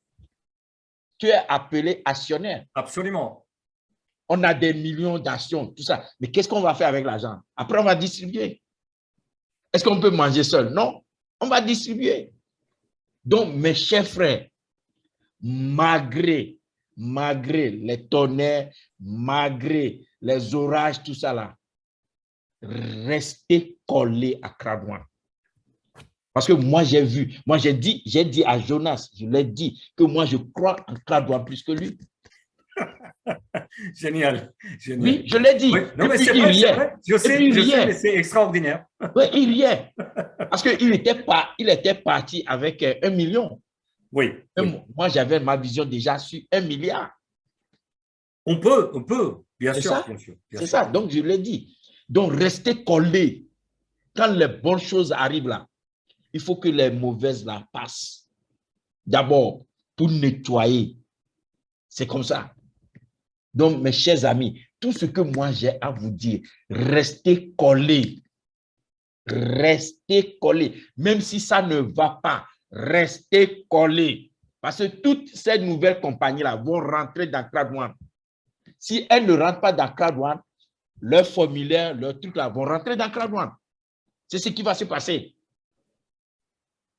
Tu es appelé actionnaire. Absolument. On a des millions d'actions, tout ça. Mais qu'est-ce qu'on va faire avec l'argent? Après, on va distribuer. Est-ce qu'on peut manger seul? Non. On va distribuer. Donc, mes chers frères, malgré les tonnerres, malgré les orages, tout ça là, restez collés à Accra Douane. Parce que moi, j'ai vu, moi, j'ai dit à Jonas, je l'ai dit, que moi, je crois en Accra Douane plus que lui. Génial, génial. Oui, je l'ai dit. Oui. Non, mais c'est vrai, c'est vrai. Je sais, mais c'est extraordinaire. Oui, il y est. Parce qu'il était parti avec 1 million. Oui. Moi, j'avais ma vision déjà sur 1 milliard. On peut, bien sûr. C'est ça, donc je l'ai dit. Donc, restez collés. Quand les bonnes choses arrivent là, il faut que les mauvaises là passent. D'abord, pour nettoyer. C'est comme ça. Donc, mes chers amis, tout ce que moi j'ai à vous dire, restez collés. Restez collés. Même si ça ne va pas, restez collés. Parce que toutes ces nouvelles compagnies-là vont rentrer dans Accra Douane. Si elles ne rentrent pas dans Accra Douane, leurs formulaires, leurs trucs là vont rentrer dans Accra Douane. C'est ce qui va se passer.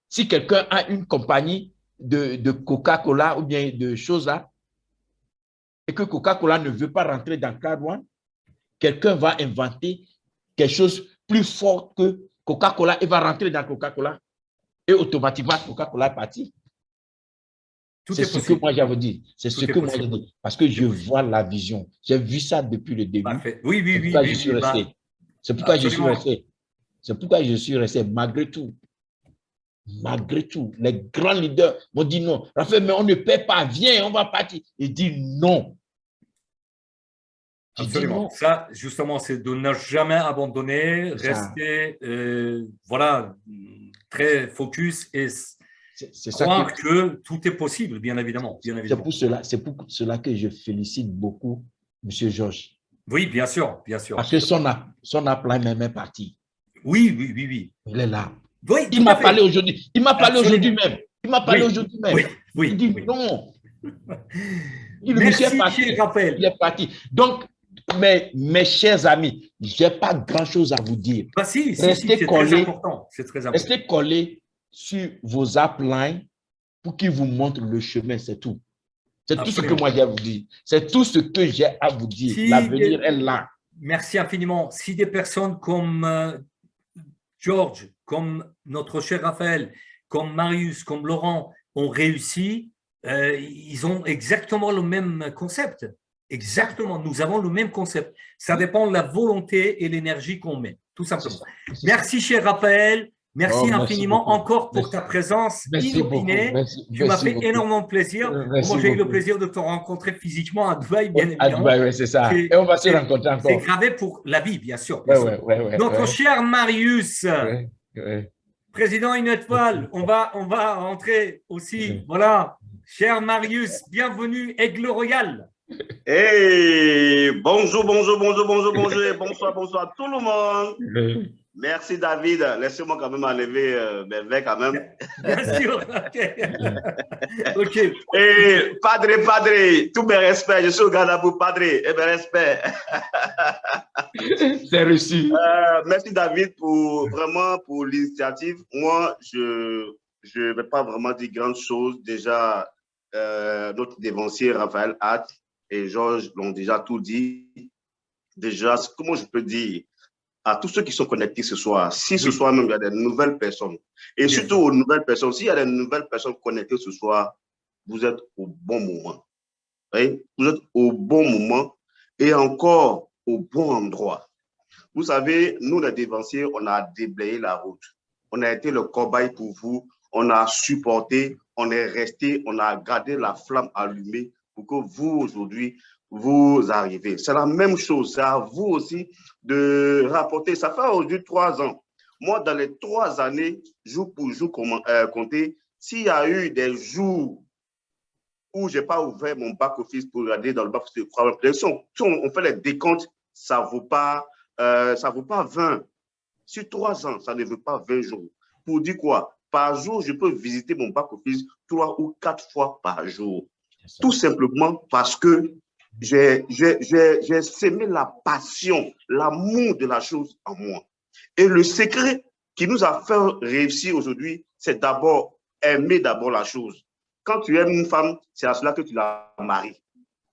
Si quelqu'un a une compagnie de Coca-Cola ou bien de choses là, et que Coca-Cola ne veut pas rentrer dans Accra Douane, quelqu'un va inventer quelque chose plus fort que Coca-Cola et va rentrer dans Coca-Cola. Et automatiquement, Coca-Cola est parti. C'est ce que moi j'avais dit. C'est ce que moi j'ai dit. Parce que je vois la vision. J'ai vu ça depuis le début. Parfait. Oui. C'est pourquoi je suis resté. C'est pourquoi je suis resté malgré tout. Malgré tout, les grands leaders m'ont dit non. Raphaël, mais on ne paie pas, viens, on va partir. Il dit non. Absolument. Non. Ça, justement, c'est de ne jamais abandonner, rester voilà, très focus et croire que tout est possible, bien évidemment. C'est pour cela que je félicite beaucoup M. Georges. Oui, bien sûr, bien sûr. Parce que son appel même est parti. Oui, oui, oui, oui. Il est là. Oui, Il m'a parlé aujourd'hui. Il m'a parlé aujourd'hui Absolument. même. Il m'a parlé aujourd'hui même. Oui, oui, Il dit oui. non. Il dit, le monsieur est Merci, parti. cher Raphaël. Il est parti. Donc, mes chers amis, je n'ai pas grand-chose à vous dire. Bah, si, Restez c'est très collés. important. C'est très important. Restez collés sur vos uplines pour qu'ils vous montrent le chemin, c'est tout. C'est tout ce que Absolument. moi j'ai à vous dire. C'est tout ce que j'ai à vous dire. Si L'avenir est là. Merci infiniment. Si des personnes comme George, comme notre cher Raphaël, comme Marius, comme Laurent ont réussi, ils ont exactement le même concept. Exactement, nous avons le même concept. Ça dépend de la volonté et l'énergie qu'on met, tout simplement. Merci, cher Raphaël. Merci infiniment beaucoup. encore pour ta présence inopinée. Tu m'as fait énormément plaisir. Moi, j'ai eu le plaisir de te rencontrer physiquement à Dubaï, bien évidemment. À Dubaï, oui, c'est ça. Et on va se rencontrer encore. C'est gravé pour la vie, bien sûr. Notre cher Marius, président Une Étoile, on va entrer aussi. Voilà, cher Marius, bienvenue, Aigle Royal. Hey, bonjour, bonsoir tout le monde. Merci David, laissez-moi quand même enlever mes verres quand même. Bien sûr. Ok. Et padre, tous mes respects, je suis au Ghana padre, et mes respects. C'est reçu. Merci David pour l'initiative. Moi, je ne vais pas vraiment dire grandes choses. Déjà, notre dévancier Raphaël Hatt et Georges l'ont déjà tout dit. Déjà, comment je peux dire à tous ceux qui sont connectés ce soir, si ce soir même il y a des nouvelles personnes, et surtout aux nouvelles personnes, s'il y a des nouvelles personnes connectées ce soir, vous êtes au bon moment. Oui? Vous êtes au bon moment et encore au bon endroit. Vous savez, nous les dévanciers, on a déblayé la route. On a été le cobaye pour vous, on a supporté, on est resté, on a gardé la flamme allumée pour que vous, aujourd'hui, vous arrivez. C'est la même chose, c'est à vous aussi de rapporter. Ça fait aujourd'hui 3 ans. Moi, dans les 3 années, jour pour jour, compter, s'il y a eu des jours où je n'ai pas ouvert mon back-office pour regarder dans le back-office, si on fait les décomptes, ça ne vaut pas 20. Sur 3 ans, ça ne veut pas 20 jours. Pour dire quoi? Par jour, je peux visiter mon back-office 3 ou 4 fois par jour. Tout simplement parce que j'ai sémé la passion, l'amour de la chose en moi. Et le secret qui nous a fait réussir aujourd'hui, c'est d'abord aimer d'abord la chose. Quand tu aimes une femme, c'est à cela que tu la maries.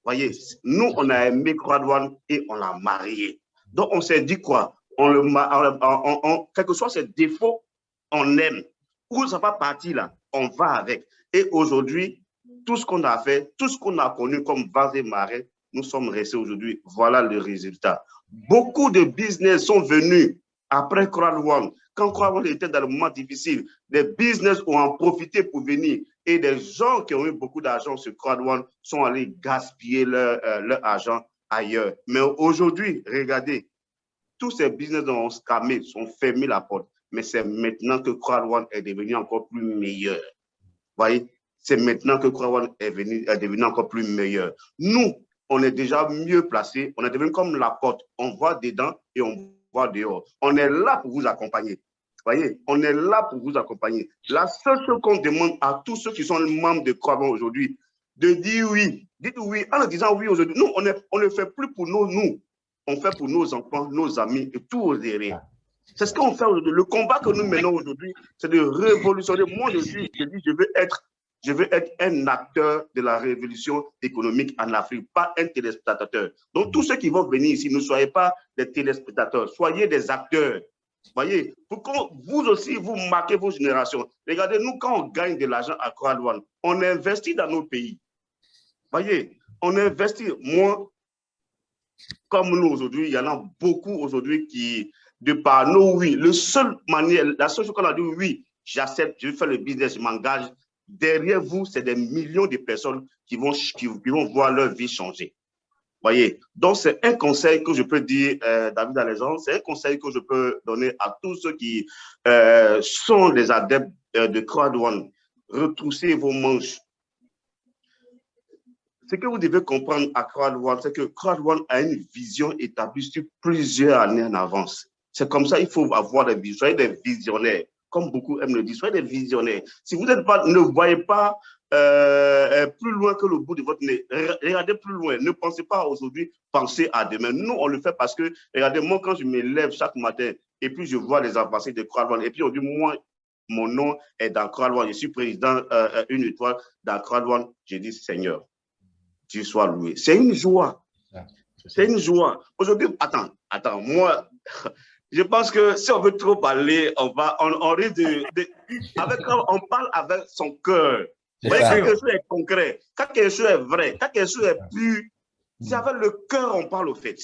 Voyez, nous, on a aimé Croix-Douane et on l'a marié. Donc, on s'est dit quoi? Quel que soit ses défauts, on aime. Où ça va partir là, on va avec. Et aujourd'hui, tout ce qu'on a fait, tout ce qu'on a connu comme vase et marée, nous sommes restés aujourd'hui. Voilà le résultat. Beaucoup de business sont venus après Croix-Douane. Quand Croix-Douane était dans le moment difficile, des business ont en profité pour venir. Et des gens qui ont eu beaucoup d'argent sur Croix-Douane sont allés gaspiller leur argent ailleurs. Mais aujourd'hui, regardez, tous ces business ont scamé, sont fermés la porte. Mais c'est maintenant que Croix-Douane est devenu encore plus meilleur. Vous voyez, c'est maintenant que Croix-Douane est devenu encore plus meilleur. Nous, on est déjà mieux placés. On est devenu comme la porte. On voit dedans et on voit dehors. On est là pour vous accompagner. Vous voyez, on est là pour vous accompagner. La seule chose qu'on demande à tous ceux qui sont membres de Croix-Douane aujourd'hui, de dire oui. Dites oui. En disant oui aujourd'hui, nous, on ne fait plus pour nous. On fait pour nos enfants, nos amis et tous aux rien. C'est ce qu'on fait aujourd'hui. Le combat que nous menons aujourd'hui, c'est de révolutionner. Moi, je veux être un acteur de la révolution économique en Afrique, pas un téléspectateur. Donc, tous ceux qui vont venir ici, ne soyez pas des téléspectateurs, soyez des acteurs. Voyez, pour que vous aussi, vous marquez vos générations. Regardez, nous, quand on gagne de l'argent à Croix-Douane, on investit dans nos pays. Voyez, on investit. Moi, comme nous aujourd'hui, il y en a beaucoup aujourd'hui qui, de par nos oui, la seule chose qu'on a dit, oui, j'accepte, je vais faire le business, je m'engage. Derrière vous, c'est des millions de personnes qui vont voir leur vie changer. Voyez, donc c'est un conseil que je peux dire, David Alexandre, c'est un conseil que je peux donner à tous ceux qui sont des adeptes de Croix-Douane. Retroussez vos manches. Ce que vous devez comprendre à Croix-Douane, c'est que Croix-Douane a une vision établie sur plusieurs années en avance. C'est comme ça, il faut avoir des visions, soyez des visionnaires. Comme beaucoup aiment le dire, soyez des visionnaires. Si vous n'êtes pas, ne voyez pas plus loin que le bout de votre nez, regardez plus loin. Ne pensez pas aujourd'hui, pensez à demain. Nous, on le fait parce que, regardez, moi, quand je me lève chaque matin et puis je vois les avancées de Croix-Rouge, et puis on dit, moi, mon nom est dans Croix-Rouge, je suis président une étoile dans Croix-Rouge, je dis, Seigneur, Dieu soit loué. C'est une joie. C'est une joie. Aujourd'hui, attends, moi, je pense que si on veut trop parler, on risque on parle avec son cœur. Vous voyez, quand quelque chose est concret, quand quelque chose est vrai, quand quelque chose est pur, c'est avec le cœur on parle au fait.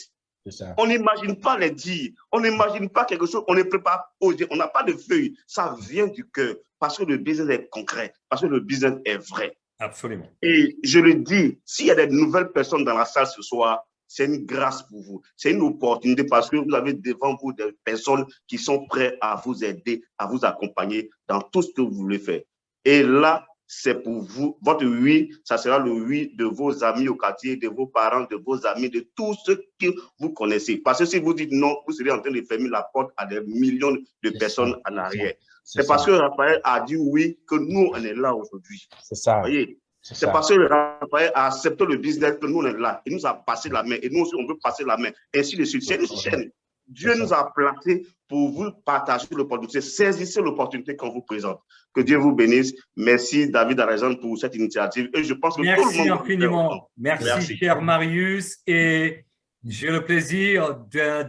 On n'imagine pas les dire, on n'imagine pas quelque chose, on ne peut pas oser, on n'a pas de feuille. Ça vient du cœur parce que le business est concret, parce que le business est vrai. Absolument. Et je le dis, s'il y a des nouvelles personnes dans la salle ce soir, c'est une grâce pour vous. C'est une opportunité parce que vous avez devant vous des personnes qui sont prêtes à vous aider, à vous accompagner dans tout ce que vous voulez faire. Et là, c'est pour vous. Votre oui, ça sera le oui de vos amis au quartier, de vos parents, de vos amis, de tous ceux que vous connaissez. Parce que si vous dites non, vous serez en train de fermer la porte à des millions de personnes en arrière. C'est parce que Raphaël a dit oui que nous, on est là aujourd'hui. C'est ça. Vous voyez? C'est parce que Raphaël a accepté le business que nous, on est là. Il nous a passé la main et nous aussi, on veut passer la main. Ainsi de suite. C'est une chaîne. Dieu nous a placés pour vous partager l'opportunité. Saisissez l'opportunité qu'on vous présente. Que Dieu vous bénisse. Merci, David Arezan, pour cette initiative. Et je pense que merci tout le monde infiniment. Merci, cher Marius. Et j'ai le plaisir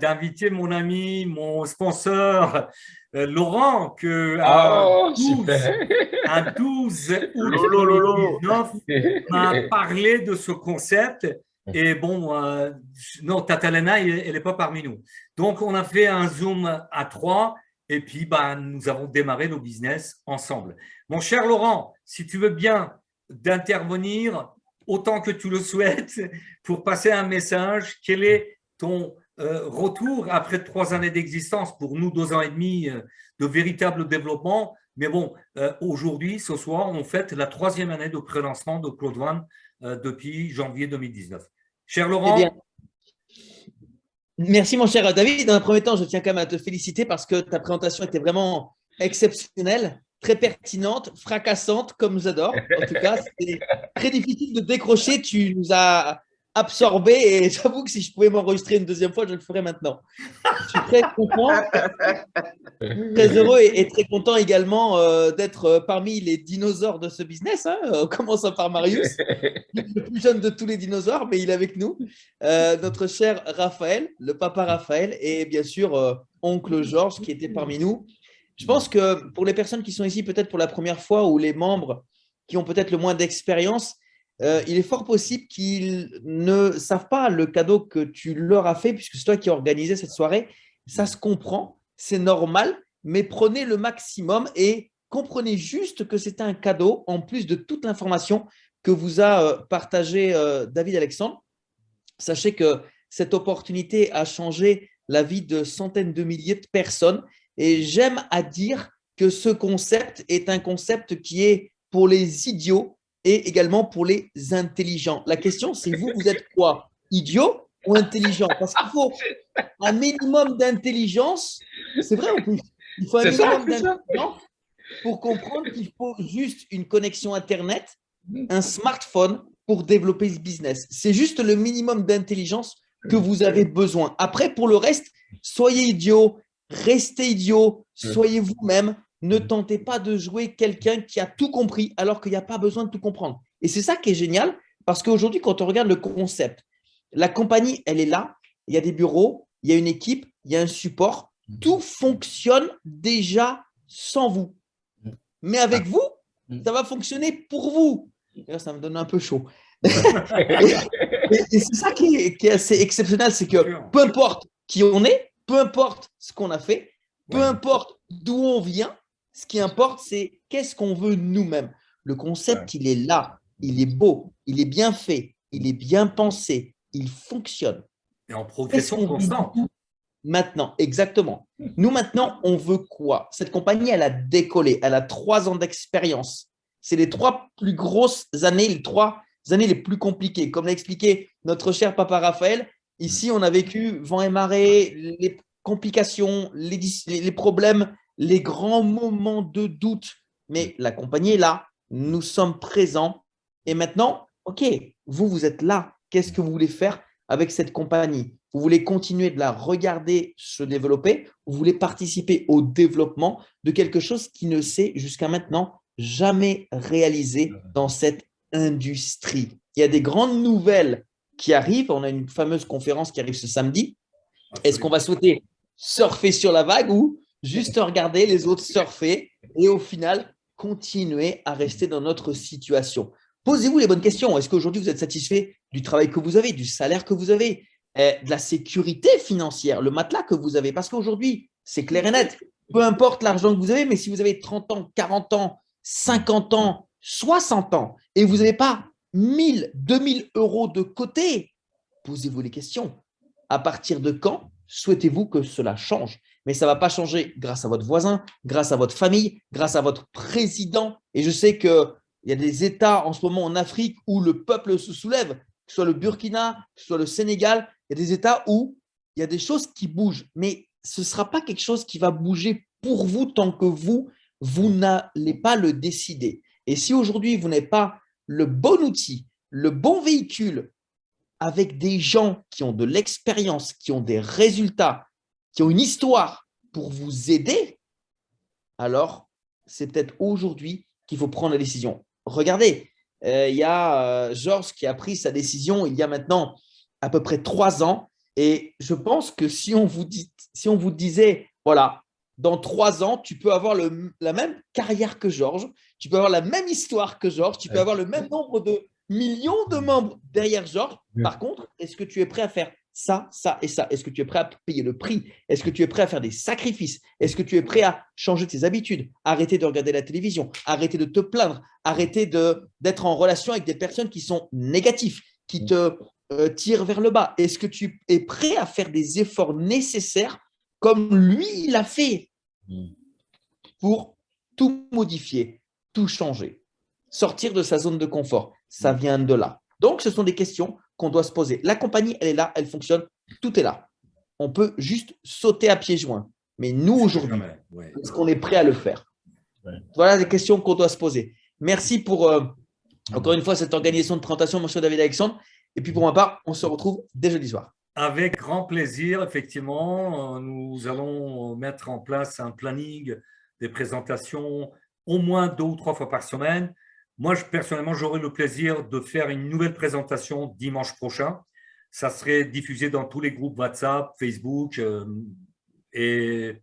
d'inviter mon ami, mon sponsor, Laurent, que un 12 août 2019 m'a parlé de ce concept. Et bon, non, Tatalena, elle n'est pas parmi nous. Donc, on a fait un Zoom à 3 et puis nous avons démarré nos business ensemble. Mon cher Laurent, si tu veux bien d'intervenir autant que tu le souhaites pour passer un message, quel est ton retour après 3 années d'existence, pour nous 2 ans et demi de véritable développement. Mais bon, aujourd'hui, ce soir, on fête la 3e année de pré-lancement de Claude One depuis janvier 2019. Cher Laurent. Eh bien, merci mon cher David. Dans un premier temps, je tiens quand même à te féliciter parce que ta présentation était vraiment exceptionnelle, très pertinente, fracassante, comme j'adore. En tout cas, c'est très difficile de décrocher. Tu nous as absorbé et j'avoue que si je pouvais m'enregistrer une 2e fois, je le ferais maintenant. Je suis très content, très heureux et très content également d'être parmi les dinosaures de ce business. En commençant par Marius, le plus jeune de tous les dinosaures, mais il est avec nous. Notre cher Raphaël, le papa Raphaël, et bien sûr oncle Georges qui était parmi nous. Je pense que pour les personnes qui sont ici peut-être pour la première fois ou les membres qui ont peut-être le moins d'expérience, il est fort possible qu'ils ne savent pas le cadeau que tu leur as fait, puisque c'est toi qui as organisé cette soirée. Ça se comprend, c'est normal, mais prenez le maximum et comprenez juste que c'est un cadeau en plus de toute l'information que vous a partagé David Alexandre. Sachez que cette opportunité a changé la vie de centaines de milliers de personnes et j'aime à dire que ce concept est un concept qui est pour les idiots et également pour les intelligents. La question, c'est vous êtes quoi? Idiot ou intelligent? Parce qu'il faut un minimum d'intelligence. C'est vrai en plus. Il faut un minimum d'intelligence pour comprendre qu'il faut juste une connexion Internet, un smartphone pour développer ce business. C'est juste le minimum d'intelligence que vous avez besoin. Après, pour le reste, soyez idiot, restez idiot, soyez vous-même. Ne tentez pas de jouer quelqu'un qui a tout compris alors qu'il n'y a pas besoin de tout comprendre. Et c'est ça qui est génial parce qu'aujourd'hui, quand on regarde le concept, la compagnie, elle est là, il y a des bureaux, il y a une équipe, il y a un support. Tout fonctionne déjà sans vous. Mais avec vous, ça va fonctionner pour vous. Là, ça me donne un peu chaud. et c'est ça qui est assez exceptionnel, c'est que peu importe qui on est, peu importe ce qu'on a fait, peu importe d'où on vient, ce qui importe, c'est qu'est-ce qu'on veut nous-mêmes. Le concept, il est là, il est beau, il est bien fait, il est bien pensé, il fonctionne. Et en progression constante. Maintenant, exactement. Nous, maintenant, on veut quoi? Cette compagnie, elle a décollé, elle a 3 ans d'expérience. C'est les 3 plus grosses années, les 3 années les plus compliquées. Comme l'a expliqué notre cher papa Raphaël, ici, on a vécu vent et marée, les complications, les problèmes, les grands moments de doute. Mais la compagnie est là, nous sommes présents. Et maintenant, OK, vous êtes là. Qu'est-ce que vous voulez faire avec cette compagnie? Vous voulez continuer de la regarder se développer? Vous voulez participer au développement de quelque chose qui ne s'est jusqu'à maintenant jamais réalisé dans cette industrie? Il y a des grandes nouvelles qui arrivent. On a une fameuse conférence qui arrive ce samedi. Est-ce qu'on va souhaiter surfer sur la vague ou juste regarder les autres surfer et au final continuer à rester dans notre situation? Posez-vous les bonnes questions. Est-ce qu'aujourd'hui vous êtes satisfait du travail que vous avez, du salaire que vous avez, de la sécurité financière, le matelas que vous avez? Parce qu'aujourd'hui, c'est clair et net. Peu importe l'argent que vous avez, mais si vous avez 30 ans, 40 ans, 50 ans, 60 ans et vous n'avez pas 1000, 2000 euros de côté, posez-vous les questions. À partir de quand souhaitez-vous que cela change? Mais ça ne va pas changer grâce à votre voisin, grâce à votre famille, grâce à votre président. Et je sais qu'il y a des États en ce moment en Afrique où le peuple se soulève, que ce soit le Burkina, que ce soit le Sénégal. Il y a des États où il y a des choses qui bougent. Mais ce ne sera pas quelque chose qui va bouger pour vous tant que vous n'allez pas le décider. Et si aujourd'hui, vous n'avez pas le bon outil, le bon véhicule, avec des gens qui ont de l'expérience, qui ont des résultats, qui ont une histoire pour vous aider, alors c'est peut-être aujourd'hui qu'il faut prendre la décision. Regardez, il y a Georges qui a pris sa décision il y a maintenant à peu près 3 ans. Et je pense que si on vous disait, voilà, dans 3 ans, tu peux avoir la même carrière que Georges, tu peux avoir la même histoire que Georges, tu peux avoir le même nombre de millions de membres derrière Georges. Par contre, est-ce que tu es prêt à faire ça, ça et ça? Est-ce que tu es prêt à payer le prix? Est-ce que tu es prêt à faire des sacrifices? Est-ce que tu es prêt à changer tes habitudes? Arrêter de regarder la télévision, arrêter de te plaindre, arrêter d'être en relation avec des personnes qui sont négatives, qui te tirent vers le bas. Est-ce que tu es prêt à faire des efforts nécessaires comme lui, il a fait pour tout modifier, tout changer, sortir de sa zone de confort? Ça vient de là. Donc, ce sont des questions qu'on doit se poser. La compagnie, elle est là, elle fonctionne, tout est là. On peut juste sauter à pieds joints. Mais nous, aujourd'hui, est-ce qu'on est prêt à le faire? Voilà les questions qu'on doit se poser. Merci pour, encore une fois, cette organisation de présentation, monsieur David Alexandre. Et puis, pour ma part, on se retrouve dès jeudi soir. Avec grand plaisir, effectivement. Nous allons mettre en place un planning des présentations au moins 2 ou 3 fois par semaine. Moi, personnellement, j'aurai le plaisir de faire une nouvelle présentation dimanche prochain. Ça serait diffusé dans tous les groupes WhatsApp, Facebook et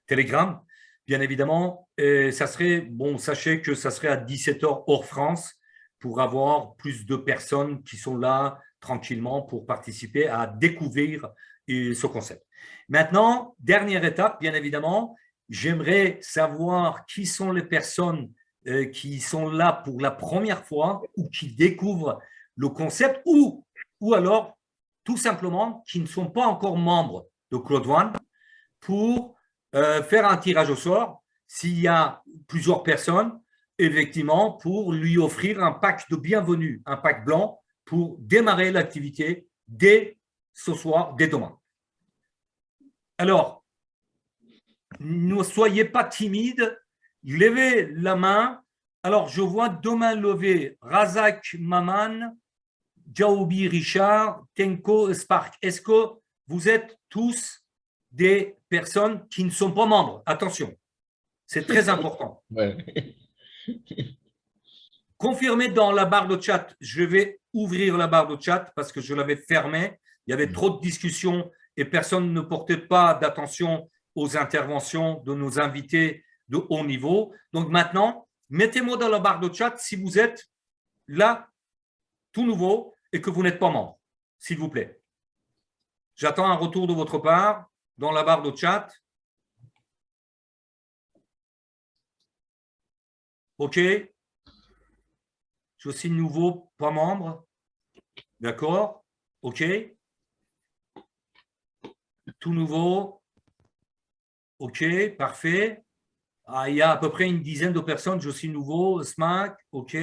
Telegram, bien évidemment. Et ça serait, bon, sachez que ça serait à 17h hors France pour avoir plus de personnes qui sont là tranquillement pour participer à découvrir ce concept. Maintenant, dernière étape, bien évidemment, j'aimerais savoir qui sont les personnes qui sont là pour la première fois ou qui découvrent le concept ou alors tout simplement qui ne sont pas encore membres de Claude One pour faire un tirage au sort s'il y a plusieurs personnes, effectivement, pour lui offrir un pack de bienvenue, un pack blanc pour démarrer l'activité dès ce soir, dès demain. Alors, ne soyez pas timides, levez la main. Alors, je vois deux mains levées, Razak Maman, Jaoubi Richard, Tenko Spark. Est-ce que vous êtes tous des personnes qui ne sont pas membres? Attention, c'est très important. Ouais. Confirmez dans la barre de chat. Je vais ouvrir la barre de chat parce que je l'avais fermée. Il y avait trop de discussions et personne ne portait pas d'attention aux interventions de nos invités de haut niveau. Donc maintenant, mettez-moi dans la barre de chat si vous êtes là, tout nouveau, et que vous n'êtes pas membre, s'il vous plaît. J'attends un retour de votre part dans la barre de chat. OK. Je suis nouveau, pas membre. D'accord. OK. Tout nouveau. OK, parfait. Ah, il y a à peu près une dizaine de personnes. Je suis nouveau. SMAC. OK.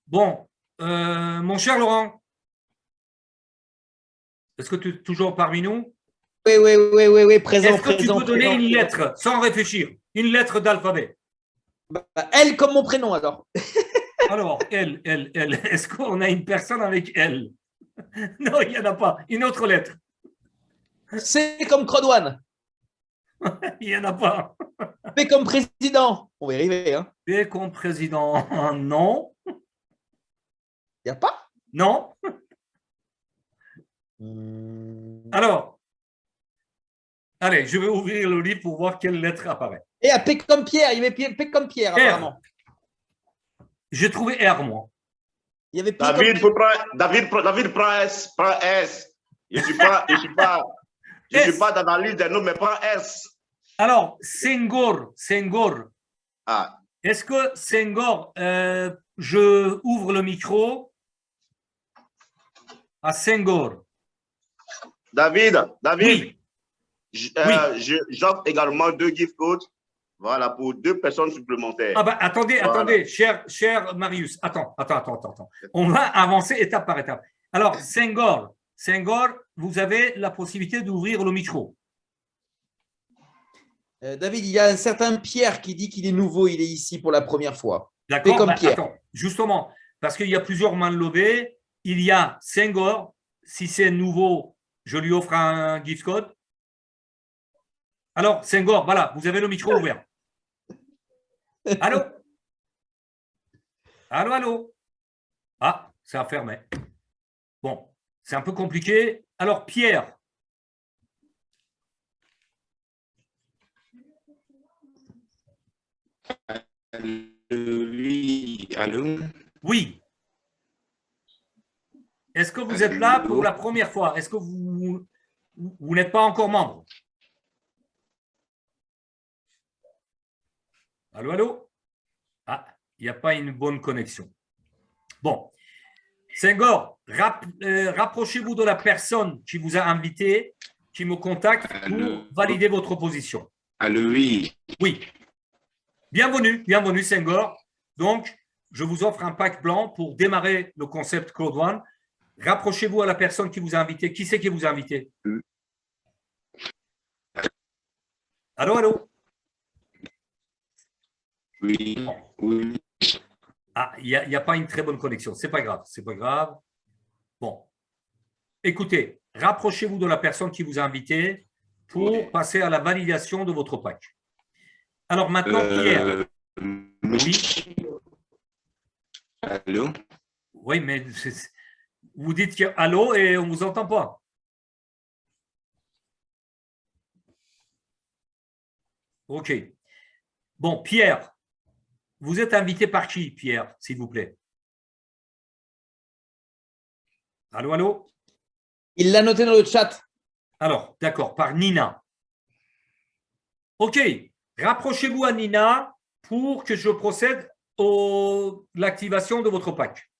Bon, mon cher Laurent, est-ce que tu es toujours parmi nous? Oui, présent, Est-ce que tu présent. peux donner présent, une présent. lettre sans réfléchir? Une lettre d'alphabet. Bah, L comme mon prénom alors. Alors, L. Est-ce qu'on a une personne avec L? Non, il n'y en a pas. Une autre lettre. C comme Crodouane. Il n'y en a pas. P comme président. On va y arriver. Hein. P comme président. Non. Il n'y a pas Non. Alors, allez, je vais ouvrir le livre pour voir quelle lettre apparaît. Et à P comme Pierre. Il y avait P comme Pierre, R. apparemment. J'ai trouvé R, moi. Il y avait P David, comme David prend S. Prends S. Je suis pas d'analyse des noms, mais prends S. Alors, Senghor. Ah, Est-ce que Senghor, je ouvre le micro à Senghor? David, Oui. j'offre également 2 gift codes. Voilà, pour 2 personnes supplémentaires. Ah ben, attendez, Voilà. attendez, cher Marius. Attends. On va avancer étape par étape. Alors, Senghor, vous avez la possibilité d'ouvrir le micro. David, il y a un certain Pierre qui dit qu'il est nouveau, il est ici pour la première fois. D'accord? comme Ben, Pierre. attends, justement, parce qu'il y a plusieurs mains levées. Il y a Senghor. Si c'est nouveau, je lui offre un gift code. Alors, Senghor, voilà, vous avez le micro ouvert. Allô? Allô? Ah, ça a fermé. Bon, c'est un peu compliqué. Alors, Pierre. Oui, allô? Oui. Est-ce que vous êtes là pour la première fois? Est-ce que vous n'êtes pas encore membre? Allô? Ah, il n'y a pas une bonne connexion. Bon. Senghor, rapprochez-vous de la personne qui vous a invité, qui me contacte pour valider votre position. Allô, oui. Oui. Bienvenue Senghor. Donc, je vous offre un pack blanc pour démarrer le concept Code One. Rapprochez-vous à la personne qui vous a invité. Qui c'est qui vous a invité? Allô? Oui, oui. Ah, il n'y a pas une très bonne connexion. C'est pas grave. Bon. Écoutez, rapprochez-vous de la personne qui vous a invité pour passer à la validation de votre pack. Alors maintenant, Pierre. Oui. Allô? Oui, mais vous dites que allô et on ne vous entend pas. OK. Bon, Pierre, vous êtes invité par qui, Pierre, s'il vous plaît? Allô? Il l'a noté dans le chat. Alors, d'accord, par Nina. OK. Rapprochez-vous à Nina pour que je procède à l'activation de votre pack.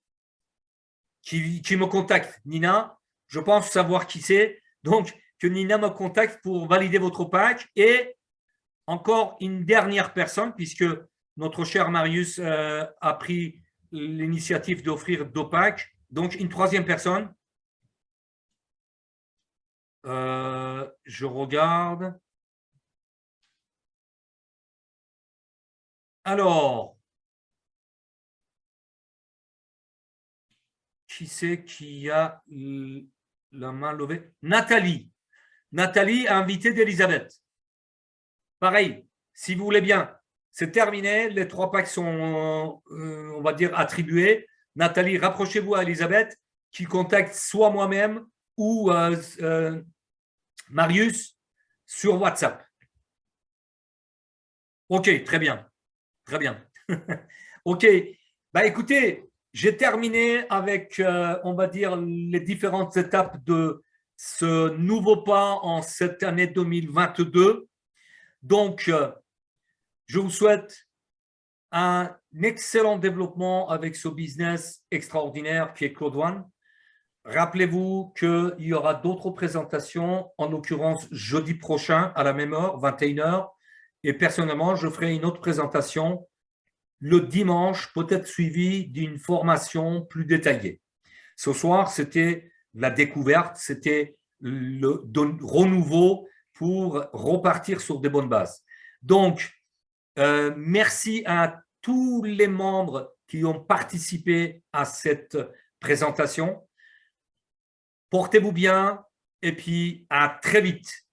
Qui me contacte. Nina, je pense savoir qui c'est. Donc, que Nina me contacte pour valider votre pack. Et encore une dernière personne, puisque notre cher Marius a pris l'initiative d'offrir 2 packs. Donc, une troisième personne. Je regarde. Alors, qui c'est qui a la main levée? Nathalie. Nathalie a invité d'Elisabeth. Pareil, si vous voulez bien, c'est terminé. Les 3 packs sont, on va dire, attribués. Nathalie, rapprochez-vous à Elisabeth qui contacte soit moi-même ou Marius sur WhatsApp. OK, très bien. OK. Bah, écoutez, j'ai terminé avec, on va dire, les différentes étapes de ce nouveau pas en cette année 2022. Donc, je vous souhaite un excellent développement avec ce business extraordinaire qui est Code One. Rappelez-vous qu'il y aura d'autres présentations, en l'occurrence jeudi prochain à la même heure, 21h. Et personnellement, je ferai une autre présentation le dimanche, peut-être suivie d'une formation plus détaillée. Ce soir, c'était la découverte, c'était de renouveau pour repartir sur de bonnes bases. Donc, merci à tous les membres qui ont participé à cette présentation. Portez-vous bien et puis à très vite.